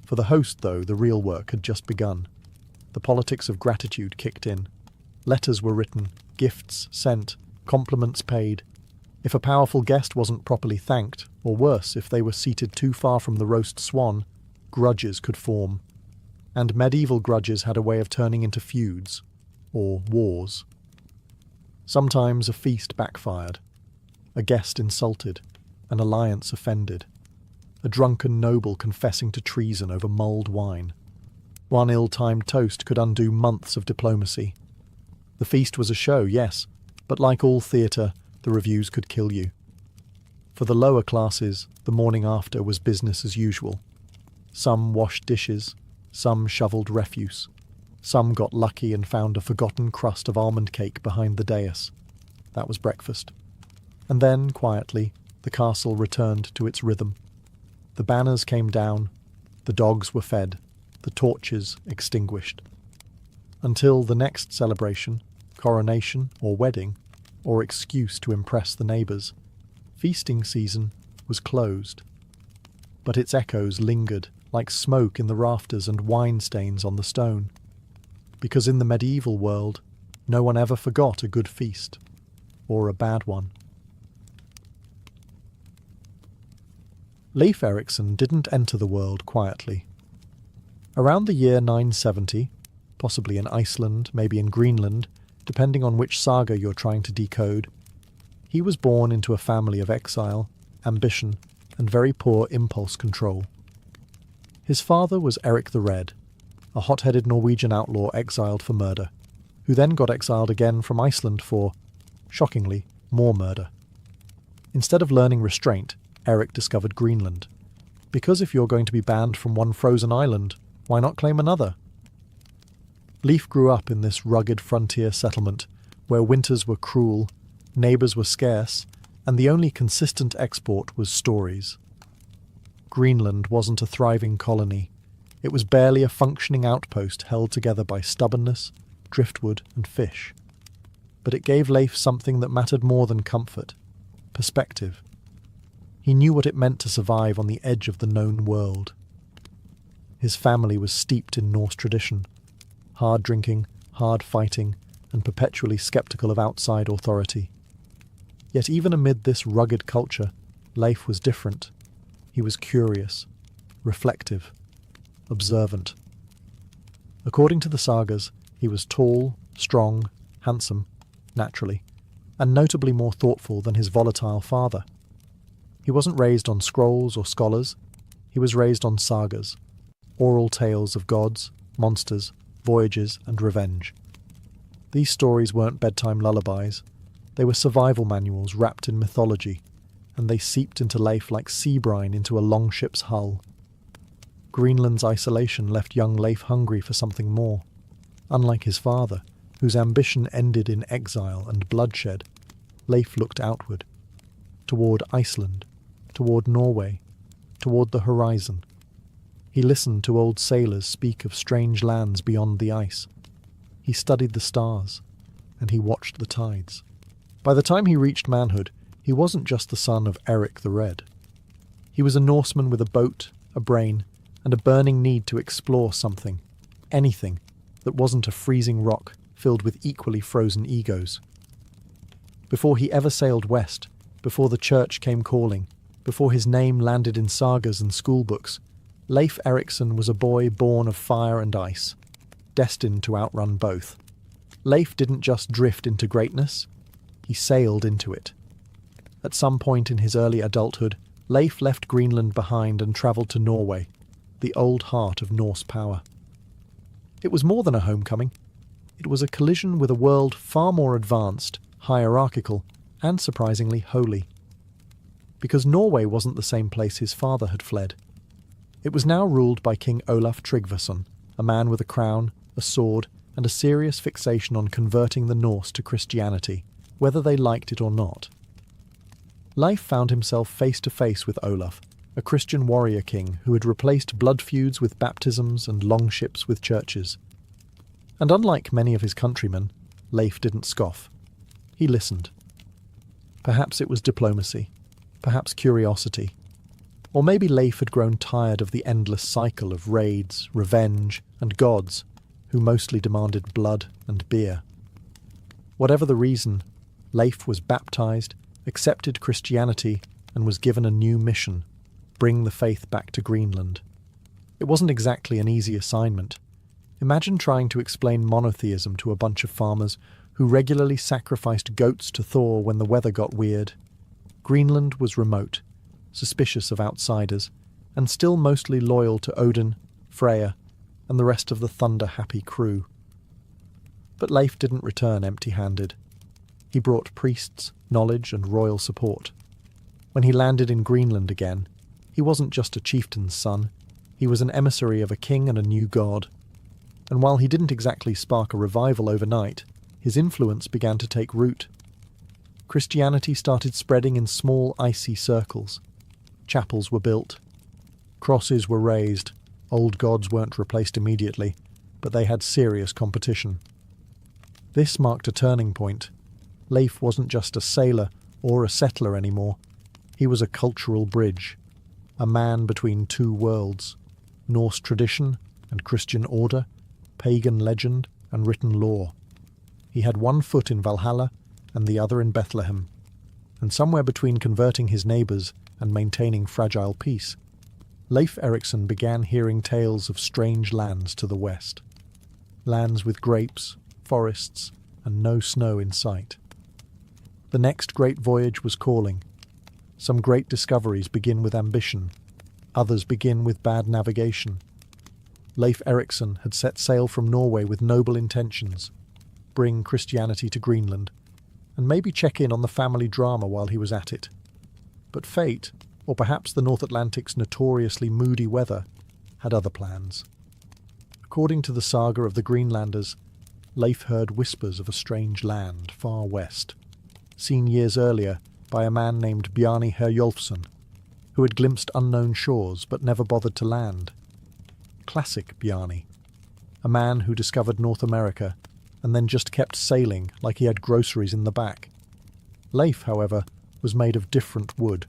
For the host, though, the real work had just begun. The politics of gratitude kicked in. Letters were written, gifts sent, compliments paid. If a powerful guest wasn't properly thanked, or worse, if they were seated too far from the roast swan, grudges could form. And medieval grudges had a way of turning into feuds, or wars. Sometimes a feast backfired, a guest insulted, an alliance offended, a drunken noble confessing to treason over mulled wine. One ill-timed toast could undo months of diplomacy. The feast was a show, yes, but like all theatre, the reviews could kill you. For the lower classes, the morning after was business as usual. Some washed dishes, some shovelled refuse, some got lucky and found a forgotten crust of almond cake behind the dais. That was breakfast. And then, quietly, the castle returned to its rhythm. The banners came down, the dogs were fed, the torches extinguished. Until the next celebration, coronation or wedding, or excuse to impress the neighbours, feasting season was closed. But its echoes lingered like smoke in the rafters and wine stains on the stone. Because in the medieval world, no one ever forgot a good feast, or a bad one. Leif Erikson didn't enter the world quietly. Around the year 970, possibly in Iceland, maybe in Greenland, depending on which saga you're trying to decode, he was born into a family of exile, ambition, and very poor impulse control. His father was Eric the Red, a hot-headed Norwegian outlaw exiled for murder, who then got exiled again from Iceland for, shockingly, more murder. Instead of learning restraint, Eric discovered Greenland. Because if you're going to be banned from one frozen island, why not claim another? Leif grew up in this rugged frontier settlement, where winters were cruel, neighbours were scarce, and the only consistent export was stories. Greenland wasn't a thriving colony. It was barely a functioning outpost held together by stubbornness, driftwood, and fish. But it gave Leif something that mattered more than comfort: perspective. He knew what it meant to survive on the edge of the known world. His family was steeped in Norse tradition, hard drinking, hard fighting, and perpetually sceptical of outside authority. Yet even amid this rugged culture, Leif was different. He was curious, reflective, observant. According to the sagas, he was tall, strong, handsome, naturally, and notably more thoughtful than his volatile father. He wasn't raised on scrolls or scholars. He was raised on sagas, oral tales of gods, monsters, voyages, and revenge. These stories weren't bedtime lullabies. They were survival manuals wrapped in mythology, and they seeped into Leif like sea brine into a longship's hull. Greenland's isolation left young Leif hungry for something more. Unlike his father, whose ambition ended in exile and bloodshed, Leif looked outward, toward Iceland, toward Norway, toward the horizon. He listened to old sailors speak of strange lands beyond the ice. He studied the stars, and he watched the tides. By the time he reached manhood, he wasn't just the son of Eric the Red. He was a Norseman with a boat, a brain, and a burning need to explore something, anything, that wasn't a freezing rock filled with equally frozen egos. Before he ever sailed west, before the church came calling, before his name landed in sagas and schoolbooks, Leif Erikson was a boy born of fire and ice, destined to outrun both. Leif didn't just drift into greatness, he sailed into it. At some point in his early adulthood, Leif left Greenland behind and travelled to Norway, the old heart of Norse power. It was more than a homecoming. It was a collision with a world far more advanced, hierarchical, and surprisingly holy. Because Norway wasn't the same place his father had fled. It was now ruled by King Olaf Tryggvason, a man with a crown, a sword, and a serious fixation on converting the Norse to Christianity, whether they liked it or not. Leif found himself face to face with Olaf, a Christian warrior king who had replaced blood feuds with baptisms and longships with churches. And unlike many of his countrymen, Leif didn't scoff. He listened. Perhaps it was diplomacy, perhaps curiosity, Or maybe Leif had grown tired of the endless cycle of raids, revenge, and gods, who mostly demanded blood and beer. Whatever the reason, Leif was baptized, accepted Christianity, and was given a new mission: bring the faith back to Greenland. It wasn't exactly an easy assignment. Imagine trying to explain monotheism to a bunch of farmers who regularly sacrificed goats to Thor when the weather got weird. Greenland was remote, suspicious of outsiders, and still mostly loyal to Odin, Freya, and the rest of the thunder-happy crew. But Leif didn't return empty-handed. He brought priests, knowledge, and royal support. When he landed in Greenland again, he wasn't just a chieftain's son, he was an emissary of a king and a new god. And while he didn't exactly spark a revival overnight, his influence began to take root. Christianity started spreading in small, icy circles. Chapels were built. Crosses were raised. Old gods weren't replaced immediately, but they had serious competition. This marked a turning point. Leif wasn't just a sailor or a settler anymore. He was a cultural bridge, a man between two worlds: Norse tradition and Christian order, pagan legend and written law. He had one foot in Valhalla and the other in Bethlehem, and somewhere between converting his neighbours and maintaining fragile peace, Leif Erikson began hearing tales of strange lands to the west. Lands with grapes, forests, and no snow in sight. The next great voyage was calling. Some great discoveries begin with ambition, others begin with bad navigation. Leif Erikson had set sail from Norway with noble intentions: bring Christianity to Greenland, and maybe check in on the family drama while he was at it. But fate, or perhaps the North Atlantic's notoriously moody weather, had other plans. According to the saga of the Greenlanders, Leif heard whispers of a strange land far west, seen years earlier by a man named Bjarni Herjolfsson, who had glimpsed unknown shores but never bothered to land. Classic Bjarni, a man who discovered North America and then just kept sailing like he had groceries in the back. Leif, however, was made of different wood.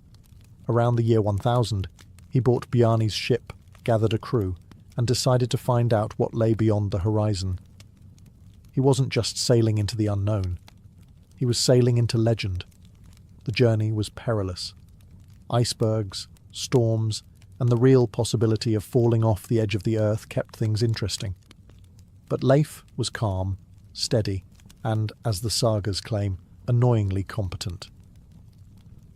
Around the year 1000, he bought Bjarni's ship, gathered a crew, and decided to find out what lay beyond the horizon. He wasn't just sailing into the unknown. He was sailing into legend. The journey was perilous. Icebergs, storms, and the real possibility of falling off the edge of the earth kept things interesting. But Leif was calm, steady, and, as the sagas claim, annoyingly competent.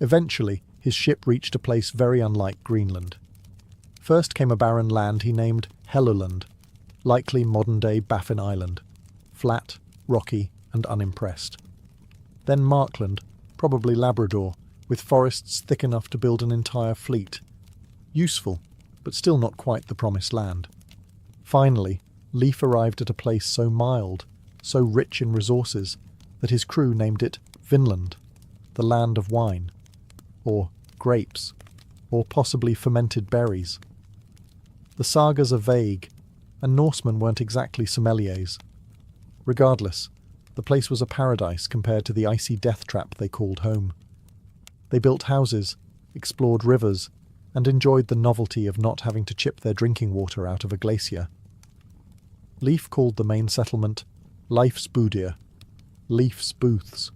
Eventually, his ship reached a place very unlike Greenland. First came a barren land he named Helluland, likely modern-day Baffin Island, flat, rocky, and unimpressed. Then Markland, probably Labrador, with forests thick enough to build an entire fleet. Useful, but still not quite the promised land. Finally, Leif arrived at a place so mild, so rich in resources, that his crew named it Vinland, the land of wine, or grapes, or possibly fermented berries. The sagas are vague, and Norsemen weren't exactly sommeliers. Regardless, the place was a paradise compared to the icy death trap they called home. They built houses, explored rivers, and enjoyed the novelty of not having to chip their drinking water out of a glacier. Leif called the main settlement Leif's Budir, Leif's Booths.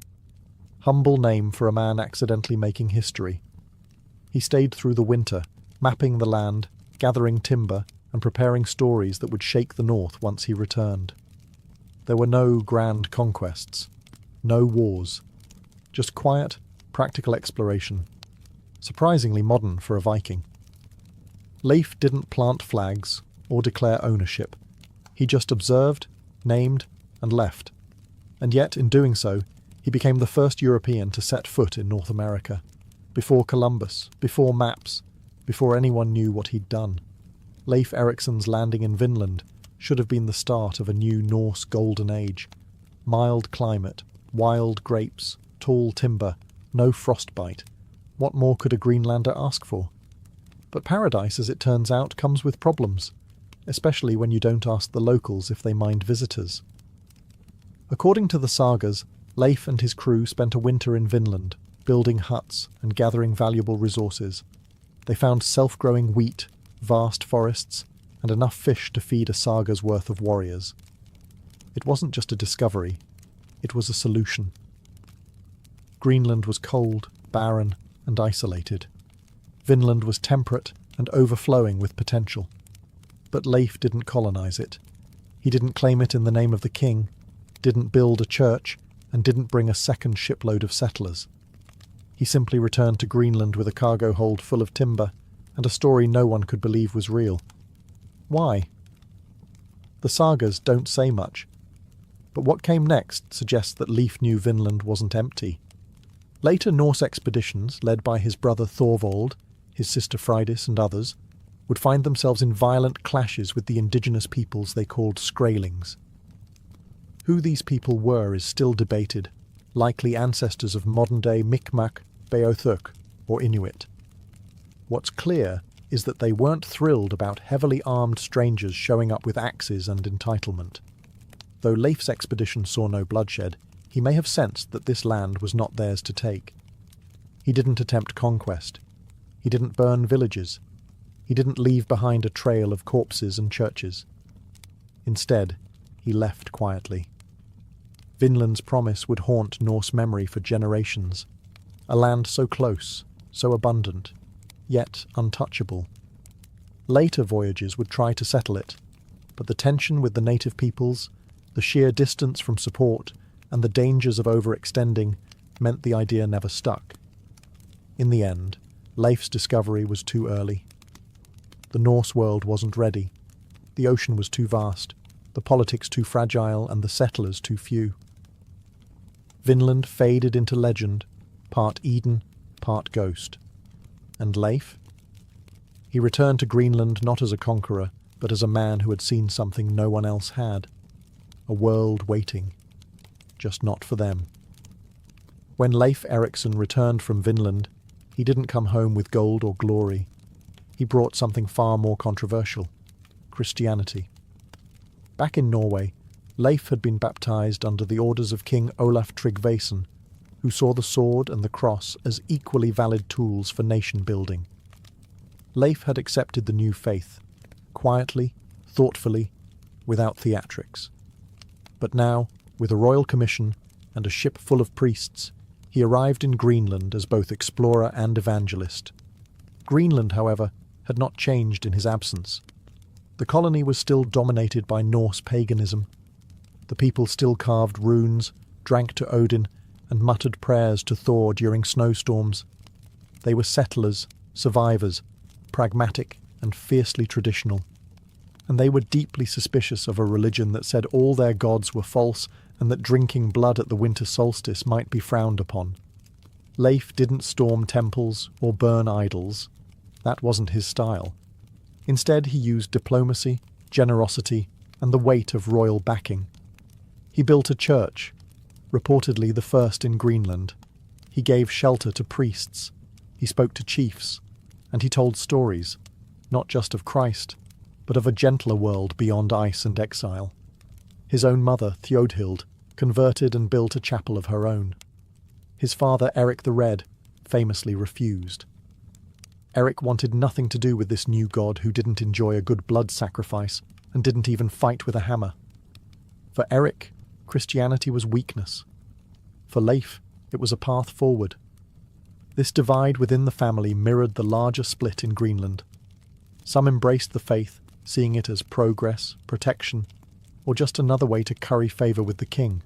Humble name for a man accidentally making history. He stayed through the winter, mapping the land, gathering timber, and preparing stories that would shake the north once he returned. There were no grand conquests, no wars, just quiet, practical exploration. Surprisingly modern for a Viking. Leif didn't plant flags or declare ownership. He just observed, named, and left. And yet, in doing so, he became the first European to set foot in North America. Before Columbus, before maps, before anyone knew what he'd done. Leif Erikson's landing in Vinland should have been the start of a new Norse golden age. Mild climate, wild grapes, tall timber, no frostbite. What more could a Greenlander ask for? But paradise, as it turns out, comes with problems, especially when you don't ask the locals if they mind visitors. According to the sagas, Leif and his crew spent a winter in Vinland, building huts and gathering valuable resources. They found self-growing wheat, vast forests, and enough fish to feed a saga's worth of warriors. It wasn't just a discovery, it was a solution. Greenland was cold, barren, and isolated. Vinland was temperate and overflowing with potential. But Leif didn't colonize it. He didn't claim it in the name of the king, didn't build a church, and didn't bring a second shipload of settlers. He simply returned to Greenland with a cargo hold full of timber and a story no one could believe was real. Why? The sagas don't say much, but what came next suggests that Leif knew Vinland wasn't empty. Later Norse expeditions, led by his brother Thorvald, his sister Freydis and others, would find themselves in violent clashes with the indigenous peoples they called Skraelings. Who these people were is still debated, likely ancestors of modern-day Mi'kmaq, Beothuk, or Inuit. What's clear is that they weren't thrilled about heavily armed strangers showing up with axes and entitlement. Though Leif's expedition saw no bloodshed, he may have sensed that this land was not theirs to take. He didn't attempt conquest. He didn't burn villages. He didn't leave behind a trail of corpses and churches. Instead, he left quietly. Vinland's promise would haunt Norse memory for generations. A land so close, so abundant, yet untouchable. Later voyages would try to settle it, but the tension with the native peoples, the sheer distance from support, and the dangers of overextending meant the idea never stuck. In the end, Leif's discovery was too early. The Norse world wasn't ready. The ocean was too vast, the politics too fragile, and the settlers too few. Vinland faded into legend, part Eden, part ghost. And Leif? He returned to Greenland not as a conqueror, but as a man who had seen something no one else had. A world waiting. Just not for them. When Leif Erikson returned from Vinland, he didn't come home with gold or glory. He brought something far more controversial: Christianity. Back in Norway, Leif had been baptized under the orders of King Olaf Tryggvason, who saw the sword and the cross as equally valid tools for nation-building. Leif had accepted the new faith, quietly, thoughtfully, without theatrics. But now, with a royal commission and a ship full of priests, he arrived in Greenland as both explorer and evangelist. Greenland, however, had not changed in his absence. The colony was still dominated by Norse paganism. The people still carved runes, drank to Odin, and muttered prayers to Thor during snowstorms. They were settlers, survivors, pragmatic and fiercely traditional. And they were deeply suspicious of a religion that said all their gods were false and that drinking blood at the winter solstice might be frowned upon. Leif didn't storm temples or burn idols. That wasn't his style. Instead, he used diplomacy, generosity, and the weight of royal backing. He built a church, reportedly the first in Greenland. He gave shelter to priests. He spoke to chiefs. And he told stories, not just of Christ, but of a gentler world beyond ice and exile. His own mother, Theodhild, converted and built a chapel of her own. His father, Eric the Red, famously refused. Eric wanted nothing to do with this new god who didn't enjoy a good blood sacrifice and didn't even fight with a hammer. For Eric, Christianity was weakness. For Leif, it was a path forward. This divide within the family mirrored the larger split in Greenland. Some embraced the faith, seeing it as progress, protection, or just another way to curry favour with the king.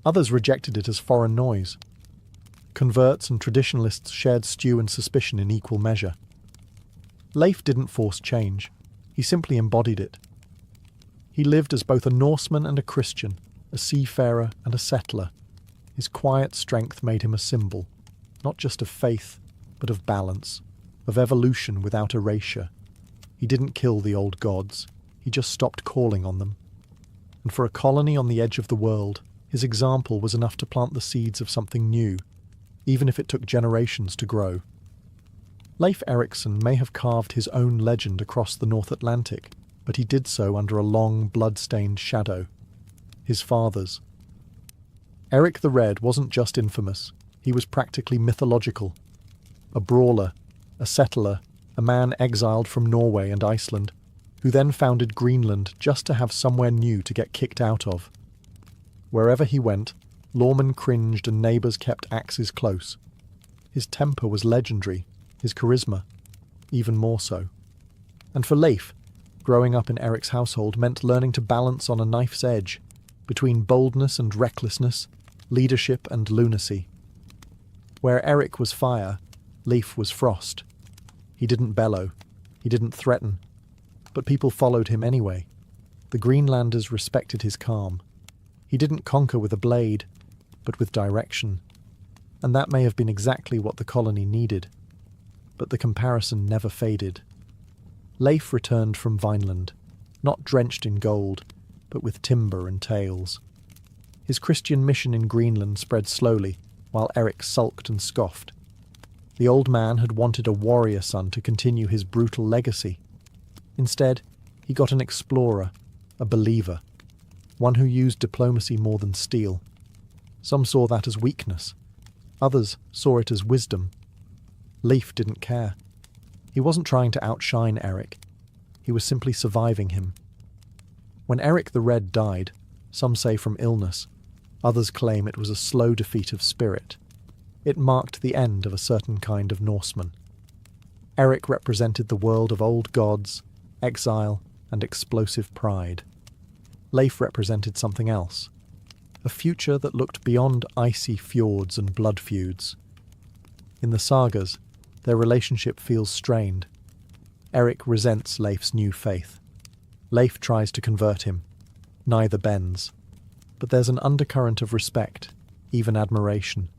Others rejected it as foreign noise. Converts and traditionalists shared stew and suspicion in equal measure. Leif didn't force change. He simply embodied it. He lived as both a Norseman and a Christian, a seafarer and a settler. His quiet strength made him a symbol, not just of faith, but of balance, of evolution without erasure. He didn't kill the old gods. He just stopped calling on them. And for a colony on the edge of the world, his example was enough to plant the seeds of something new, even if it took generations to grow. Leif Erikson may have carved his own legend across the North Atlantic, but he did so under a long, blood-stained shadow. His father's. Eric the Red wasn't just infamous, he was practically mythological. A brawler, a settler, a man exiled from Norway and Iceland, who then founded Greenland just to have somewhere new to get kicked out of. Wherever he went, lawmen cringed and neighbours kept axes close. His temper was legendary, his charisma even more so. And for Leif, growing up in Eric's household meant learning to balance on a knife's edge between boldness and recklessness, leadership and lunacy. Where Eric was fire, Leif was frost. He didn't bellow, he didn't threaten, but people followed him anyway. The Greenlanders respected his calm. He didn't conquer with a blade, but with direction. And that may have been exactly what the colony needed. But the comparison never faded. Leif returned from Vineland, not drenched in gold, but with timber and tales. His Christian mission in Greenland spread slowly, while Eric sulked and scoffed. The old man had wanted a warrior son to continue his brutal legacy. Instead, he got an explorer, a believer, one who used diplomacy more than steel. Some saw that as weakness. Others saw it as wisdom. Leif didn't care. He wasn't trying to outshine Eric. He was simply surviving him. When Eric the Red died, some say from illness, others claim it was a slow defeat of spirit. It marked the end of a certain kind of Norseman. Eric represented the world of old gods, exile, and explosive pride. Leif represented something else, a future that looked beyond icy fjords and blood feuds. In the sagas, their relationship feels strained. Eric resents Leif's new faith. Leif tries to convert him. Neither bends. But there's an undercurrent of respect, even admiration.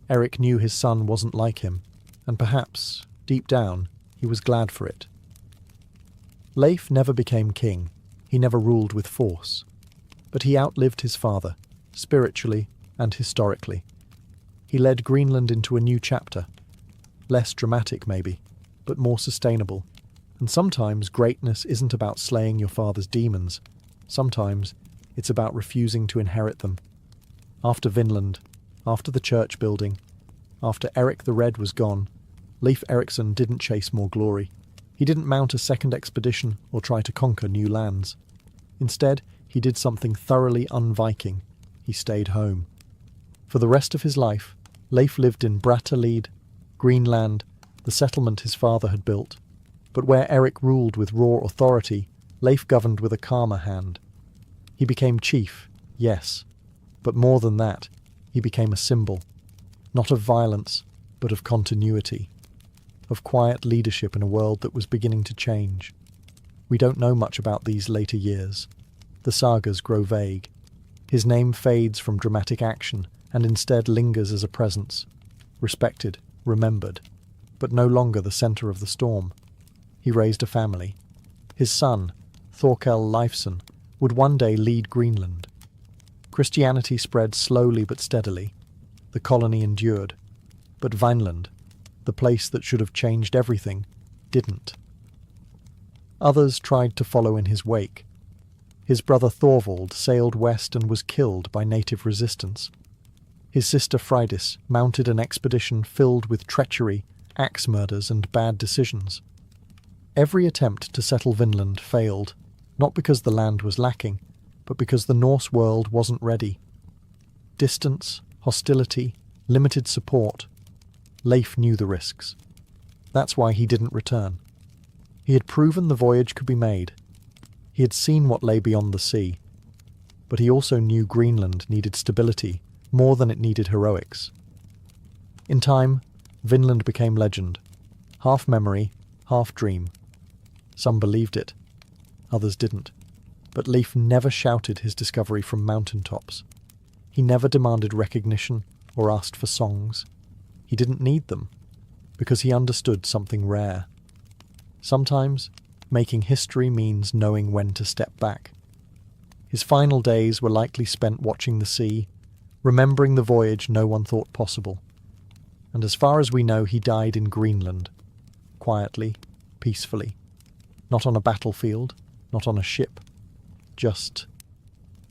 Eric knew his son wasn't like him, and perhaps, deep down, he was glad for it. Leif never became king. He never ruled with force. But he outlived his father, spiritually and historically. He led Greenland into a new chapter. Less dramatic, maybe, but more sustainable. And sometimes greatness isn't about slaying your father's demons. Sometimes it's about refusing to inherit them. After Vinland, after the church building, after Eric the Red was gone, Leif Erikson didn't chase more glory. He didn't mount a second expedition or try to conquer new lands. Instead, he did something thoroughly un-Viking. He stayed home. For the rest of his life, Leif lived in Brattahlid, Greenland, the settlement his father had built. But where Eric ruled with raw authority, Leif governed with a calmer hand. He became chief, yes, but more than that, he became a symbol, not of violence, but of continuity, of quiet leadership in a world that was beginning to change. We don't know much about these later years. The sagas grow vague. His name fades from dramatic action and instead lingers as a presence, respected, remembered, but no longer the centre of the storm. He raised a family. His son, Thorkel Leifson, would one day lead Greenland. Christianity spread slowly but steadily. The colony endured. But Vineland, the place that should have changed everything, didn't. Others tried to follow in his wake. His brother Thorvald sailed west and was killed by native resistance. His sister Freydis mounted an expedition filled with treachery, axe murders, and bad decisions. Every attempt to settle Vinland failed, not because the land was lacking, but because the Norse world wasn't ready. Distance, hostility, limited support. Leif knew the risks. That's why he didn't return. He had proven the voyage could be made. He had seen what lay beyond the sea. But he also knew Greenland needed stability more than it needed heroics. In time, Vinland became legend. Half memory, half dream. Some believed it. Others didn't. But Leif never shouted his discovery from mountaintops. He never demanded recognition or asked for songs. He didn't need them, because he understood something rare. Sometimes, making history means knowing when to step back. His final days were likely spent watching the sea, remembering the voyage no one thought possible. And as far as we know, he died in Greenland, quietly, peacefully. Not on a battlefield, not on a ship, just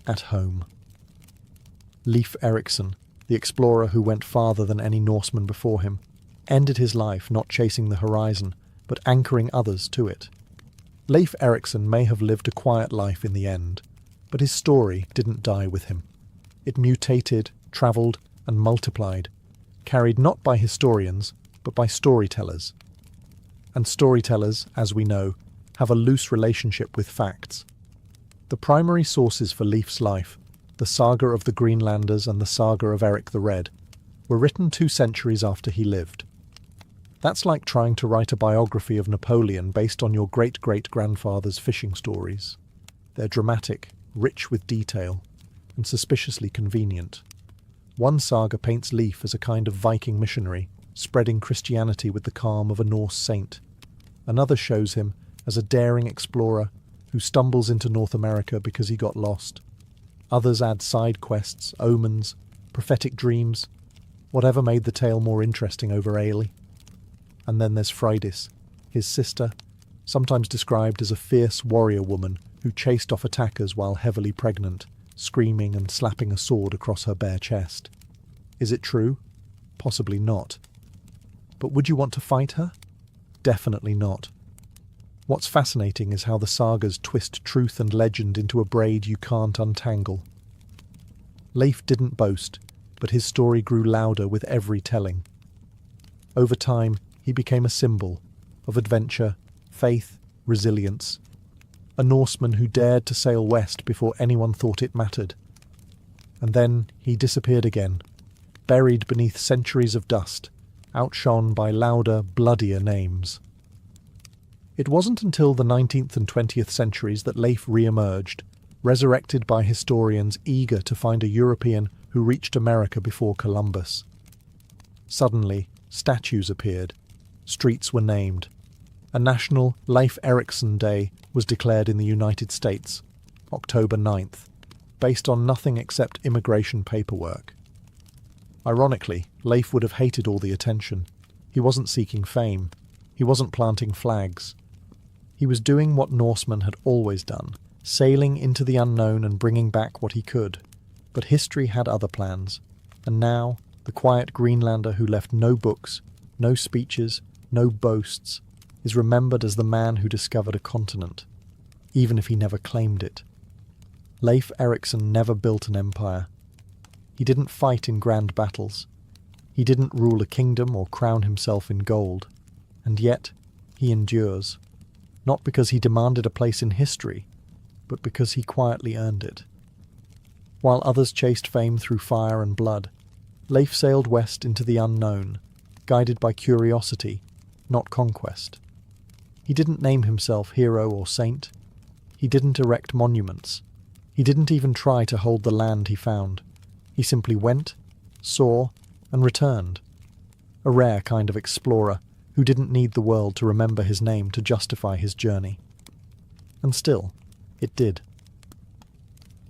at home. Leif Erikson, the explorer who went farther than any Norseman before him, ended his life not chasing the horizon, but anchoring others to it. Leif Erikson may have lived a quiet life in the end, but his story didn't die with him. It mutated, travelled, and multiplied, carried not by historians, but by storytellers. And storytellers, as we know, have a loose relationship with facts. The primary sources for Leif's life, the saga of the Greenlanders and the saga of Eric the Red, were written 2 centuries after he lived. That's like trying to write a biography of Napoleon based on your great-great-grandfather's fishing stories. They're dramatic, rich with detail, and suspiciously convenient. One saga paints Leif as a kind of Viking missionary, spreading Christianity with the calm of a Norse saint. Another shows him as a daring explorer who stumbles into North America because he got lost. Others add side quests, omens, prophetic dreams, whatever made the tale more interesting over ale. And then there's Freydis, his sister, sometimes described as a fierce warrior woman who chased off attackers while heavily pregnant, screaming and slapping a sword across her bare chest. Is it true? Possibly not. But would you want to fight her? Definitely not. What's fascinating is how the sagas twist truth and legend into a braid you can't untangle. Leif didn't boast, but his story grew louder with every telling. Over time, he became a symbol of adventure, faith, resilience. A Norseman who dared to sail west before anyone thought it mattered. And then he disappeared again, buried beneath centuries of dust, outshone by louder, bloodier names. It wasn't until the 19th and 20th centuries that Leif re-emerged, resurrected by historians eager to find a European who reached America before Columbus. Suddenly, statues appeared, streets were named. A national Leif Erikson Day was declared in the United States, October 9th, based on nothing except immigration paperwork. Ironically, Leif would have hated all the attention. He wasn't seeking fame. He wasn't planting flags. He was doing what Norsemen had always done, sailing into the unknown and bringing back what he could. But history had other plans, and now the quiet Greenlander who left no books, no speeches, no boasts, is remembered as the man who discovered a continent, even if he never claimed it. Leif Erikson never built an empire. He didn't fight in grand battles. He didn't rule a kingdom or crown himself in gold. And yet, he endures. Not because he demanded a place in history, but because he quietly earned it. While others chased fame through fire and blood, Leif sailed west into the unknown, guided by curiosity, not conquest. He didn't name himself hero or saint. He didn't erect monuments. He didn't even try to hold the land he found. He simply went, saw, and returned. A rare kind of explorer who didn't need the world to remember his name to justify his journey. And still, it did.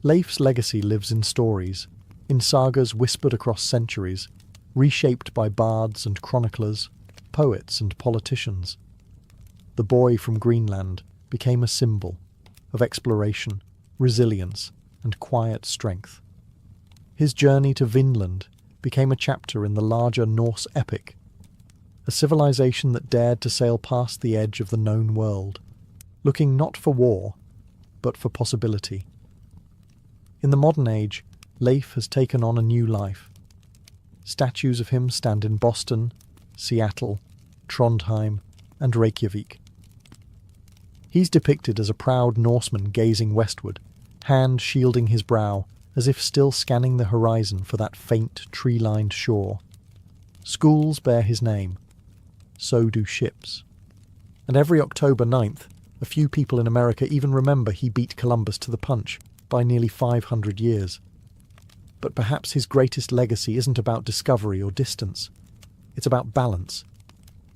Leif's legacy lives in stories, in sagas whispered across centuries, reshaped by bards and chroniclers, poets and politicians. The boy from Greenland became a symbol of exploration, resilience, and quiet strength. His journey to Vinland became a chapter in the larger Norse epic, a civilization that dared to sail past the edge of the known world, looking not for war, but for possibility. In the modern age, Leif has taken on a new life. Statues of him stand in Boston, Seattle, Trondheim, and Reykjavik. He's depicted as a proud Norseman gazing westward, hand shielding his brow, as if still scanning the horizon for that faint, tree-lined shore. Schools bear his name. So do ships. And every October 9th, a few people in America even remember he beat Columbus to the punch by nearly 500 years. But perhaps his greatest legacy isn't about discovery or distance. It's about balance.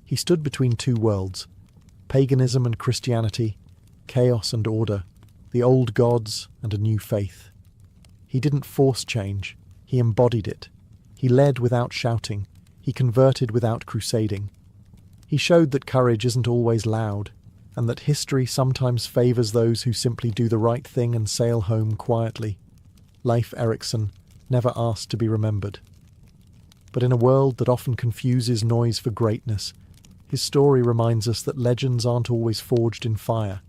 He stood between two worlds, paganism and Christianity, chaos and order, the old gods and a new faith. He didn't force change, he embodied it. He led without shouting, he converted without crusading. He showed that courage isn't always loud, and that history sometimes favours those who simply do the right thing and sail home quietly. Leif Erikson never asked to be remembered. But in a world that often confuses noise for greatness, his story reminds us that legends aren't always forged in fire.